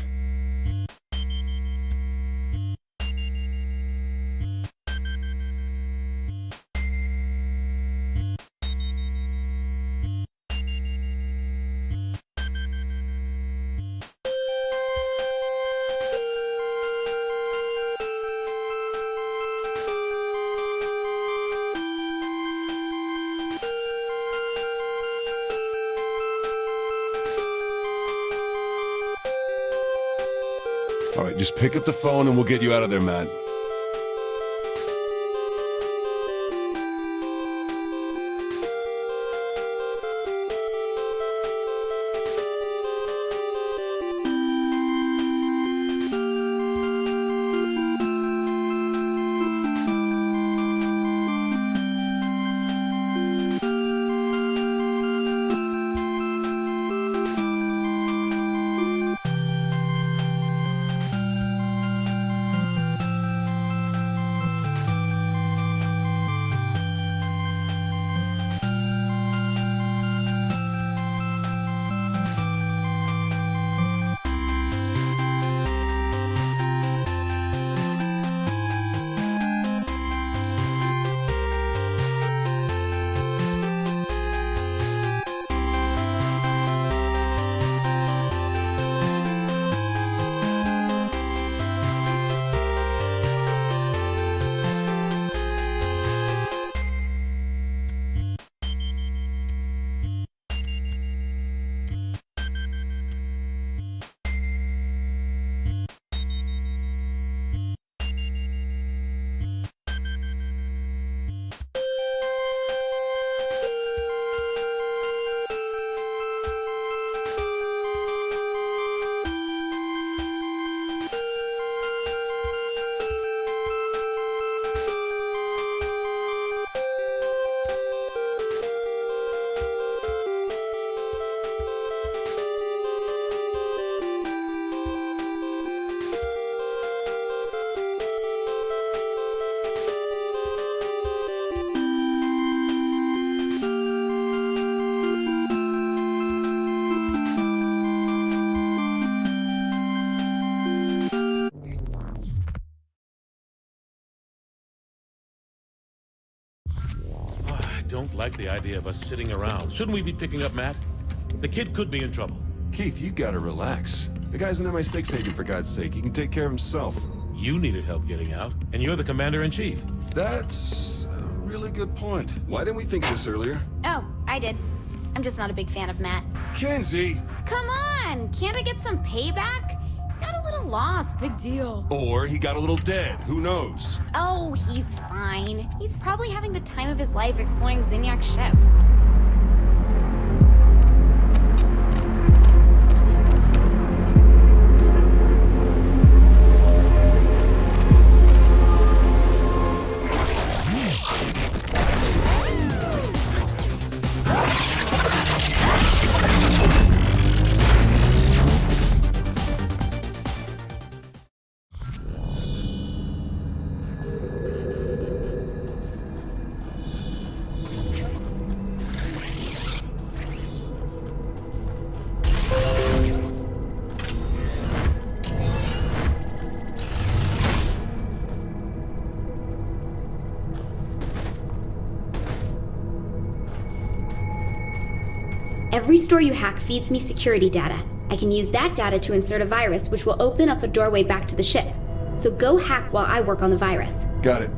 All right, just pick up the phone and we'll get you out of there, Matt. I don't like the idea of us sitting around. Shouldn't we be picking up Matt? The kid could be in trouble. Keith, you gotta relax. The guy's an MI6 agent, for God's sake. He can take care of himself. You needed help getting out, and you're the commander-in-chief. That's a really good point. Why didn't we think of this earlier? Oh, I did. I'm just not a big fan of Matt. Kenzie! Come on! Can't I get some payback? Got a little lost, big deal. Or he got a little dead, who knows? Oh, he's fine. He's probably having the time of his life exploring Zinniak's ship. Every store you hack feeds me security data. I can use that data to insert a virus, which will open up a doorway back to the ship. So go hack while I work on the virus. Got it.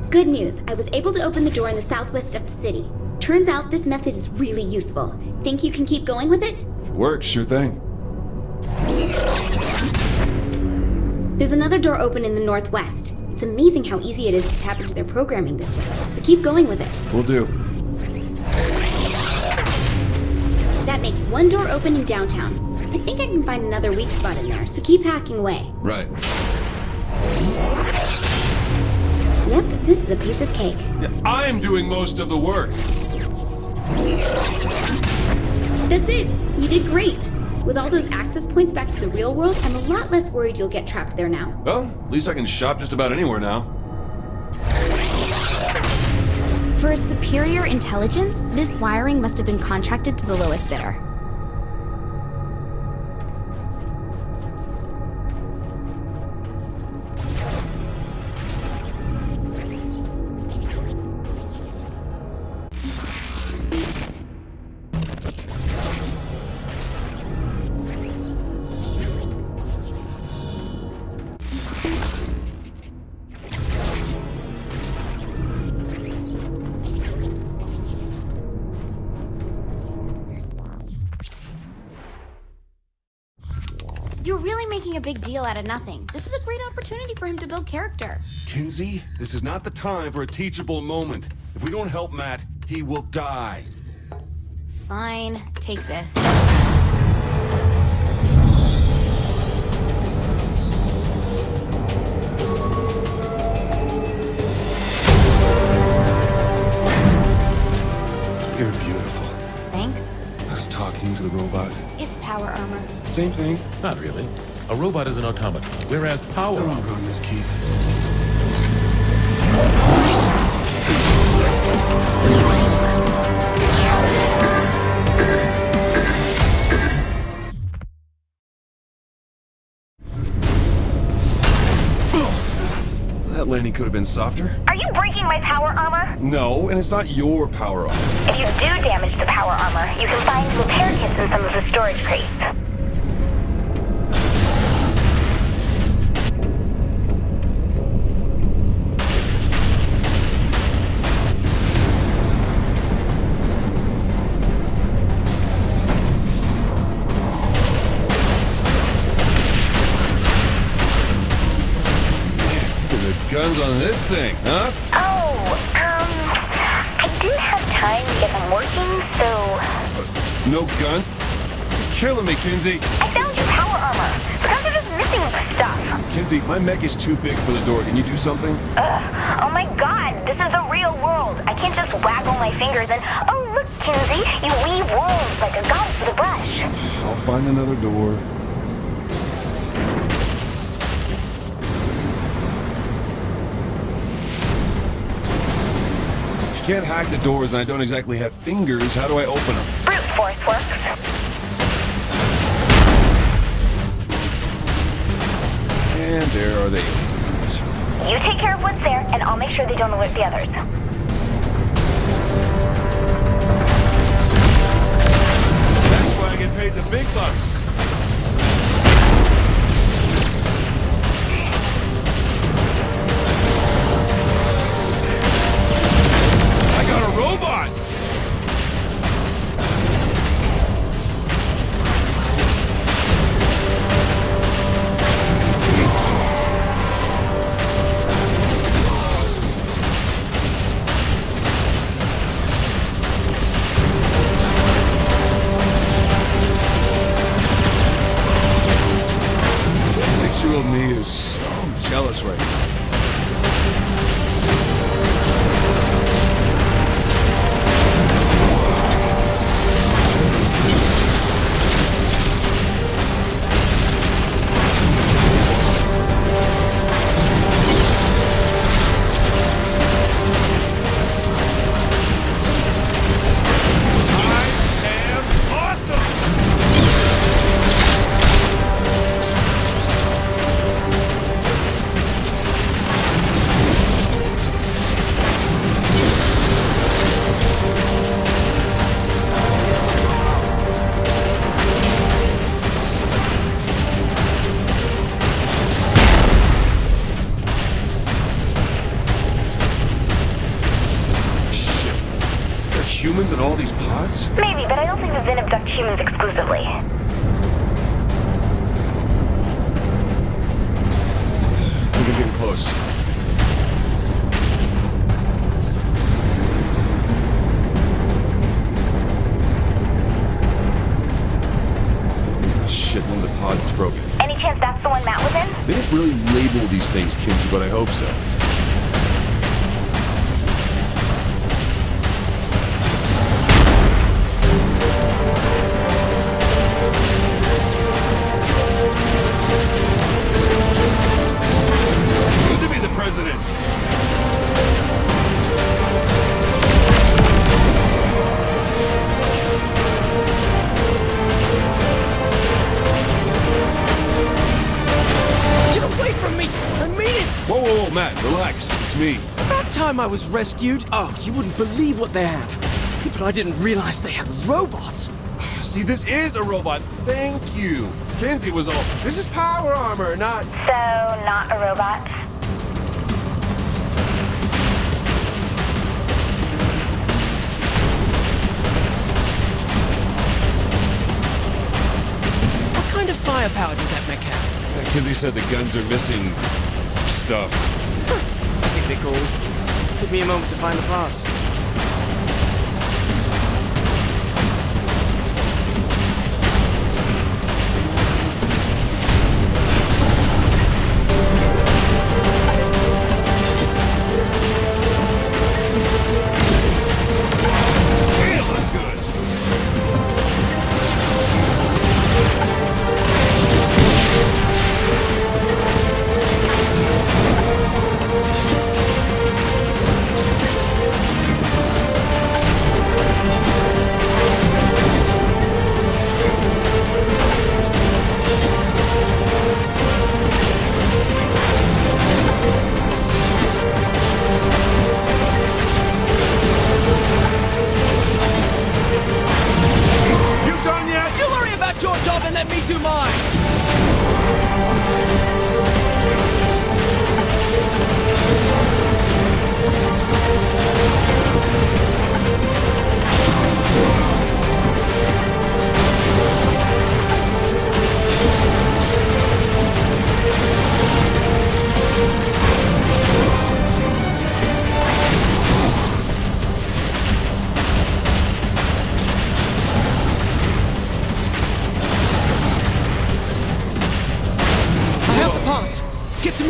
Good news, I was able to open the door in the southwest of the city. Turns out this method is really useful. Think you can keep going with it? If it works, sure thing. There's another door open in the northwest. It's amazing how easy it is to tap into their programming this way, so keep going with it. Will do. That makes one door open in downtown. I think I can find another weak spot in there, so keep hacking away. Right. Yep, this is a piece of cake. Yeah, I'm doing most of the work. That's it. You did great. With all those access points back to the real world, I'm a lot less worried you'll get trapped there now. Well, at least I can shop just about anywhere now. For a superior intelligence, this wiring must have been contracted to the lowest bidder. You're really making a big deal out of nothing. This is a great opportunity for him to build character. Kinsey, this is not the time for a teachable moment. If we don't help Matt, he will die. Fine, take this. You're beautiful. Thanks. Us talking to the robot. It's power armor. Same thing. Not really. A robot is an automaton, whereas power... Don't ruin this, Keith. That landing could have been softer. Are you breaking my power armor? No, and it's not your power armor. If you do damage the power armor, you can find repair kits in some of the storage crates. Guns on this thing, huh? I didn't have time to get them working, so... No guns? You're killing me, Kinsey. I found your power armor. The guns are just missing stuff. Kinsey, my mech is too big for the door. Can you do something? Oh my god, this is the real world. I can't just waggle my fingers and... Oh, look, Kinsey, you weave worlds like a god with a brush. I'll find another door. Can't hack the doors and I don't exactly have fingers. How do I open them? Brute force works. And there are the aliens. You take care of what's there, and I'll make sure they don't alert the others. That's why I get paid the big bucks. Robot! Six-year-old me is so jealous right now. Humans in all these pods? Maybe, but I don't think the Zin abduct humans exclusively. I think I'm getting close. Shit, one of the pods is broken. Any chance that's the one Matt was in? They didn't really label these things, Kinsey, but I hope so. president. Get away from me! I mean it! Whoa, Matt, relax. It's me. About time I was rescued. Oh, you wouldn't believe what they have. But I didn't realize they had robots. See, this is a robot. Thank you. Kinsey was all, this is power armor, not... So, not a robot? What kind of firepower does that mech have? Kinsey said the guns are missing... stuff. Typical. Give me a moment to find the parts.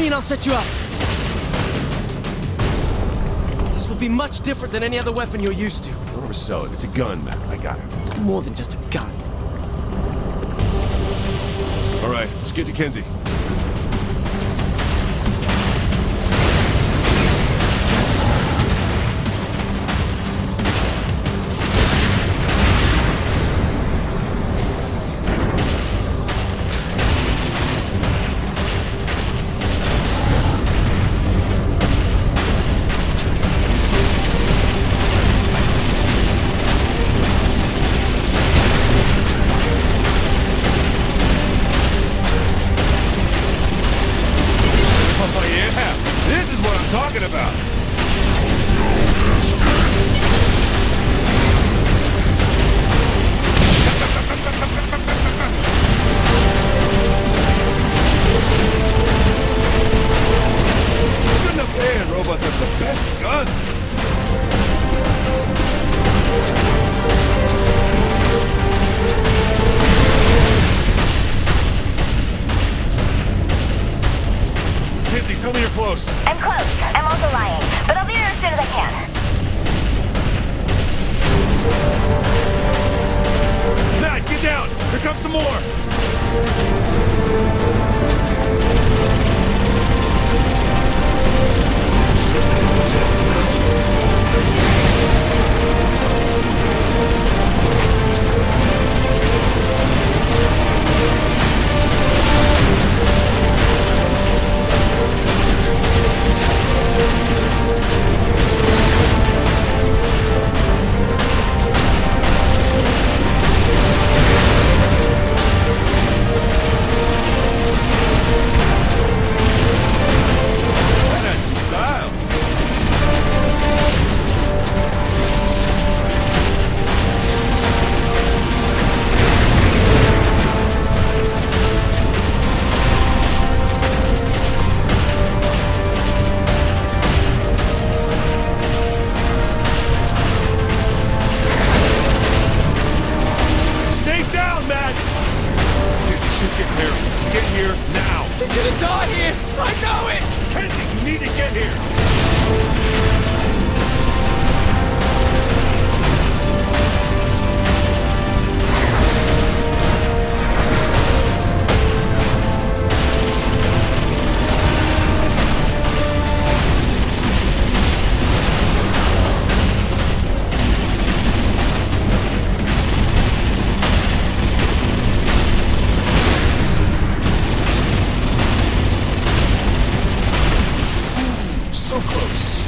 I'll set you up. This will be much different than any other weapon you're used to. Don't oversell it. It's a gun, Matt. I got it. More than just a gun. All right, let's get to Kinsey. Tell me you're close. I'm close. I'm also lying. But I'll be there as soon as I can. Matt, get down! Here comes some more! So close.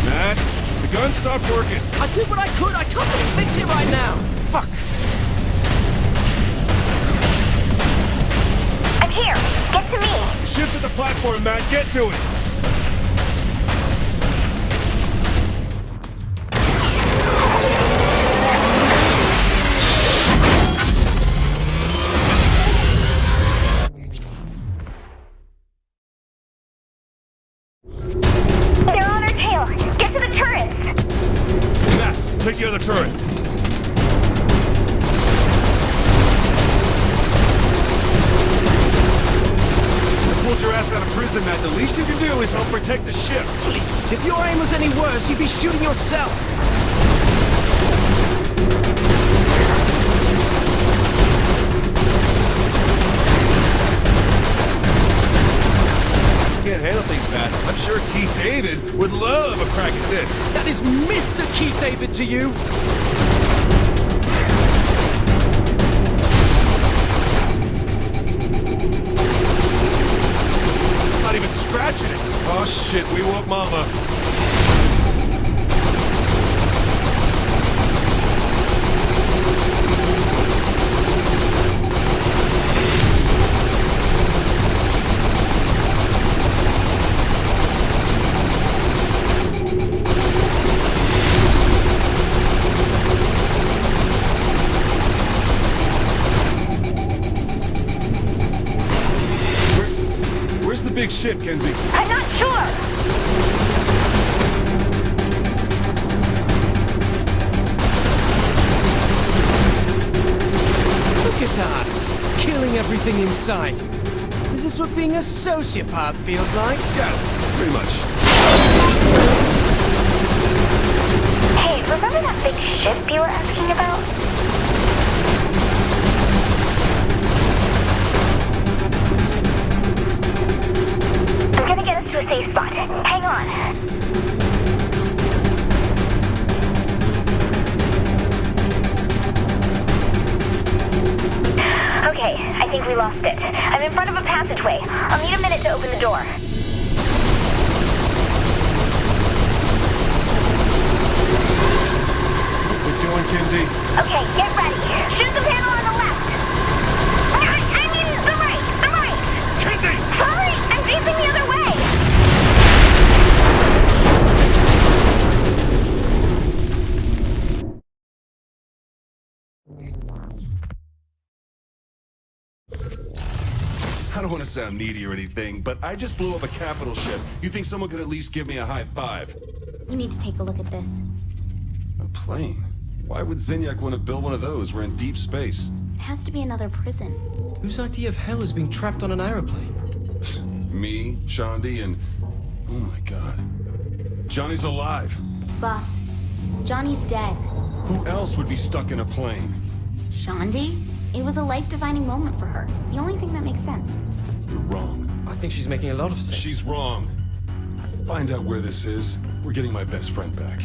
Matt, the gun stopped working. I did what I could. I can't really fix it right now. Fuck. I'm here. Get to me. Shift at the platform, Matt. Get to it. They're on our tail. Get to the turrets. Matt, take the other turret. Pulled your ass out of prison, Matt. The least you can do is help protect the ship. Please, if your aim was any worse, you'd be shooting yourself. Can't handle things, Matt. I'm sure Keith David would love a crack at this. That is Mr. Keith David to you. Not even scratching it. Oh shit, we woke Mama. Where's the big ship, Kenzie? I'm not sure. Look at us, killing everything in sight. Is this what being a sociopath feels like? Yeah, pretty much. Hey, remember that big ship you were asking about? I'm gonna get us to a safe spot. Hang on. Okay, I think we lost it. I'm in front of a passageway. I'll need a minute to open the door. What's it doing, Kenzie? Okay, get ready. Shoot the panel on the left. I mean, the right. The right. Kenzie! Sorry, I'm facing the other way. I don't want to sound needy or anything, but I just blew up a capital ship. You think someone could at least give me a high five? You need to take a look at this. A plane? Why would Zinyak want to build one of those? We're in deep space. It has to be another prison. Whose idea of hell is being trapped on an aeroplane? Me, Shandi, and... oh my god. Johnny's alive. Boss, Johnny's dead. Who else would be stuck in a plane? Shandi? It was a life-defining moment for her. It's the only thing that makes sense. You're wrong. I think she's making a lot of sense. She's wrong. Find out where this is. We're getting my best friend back.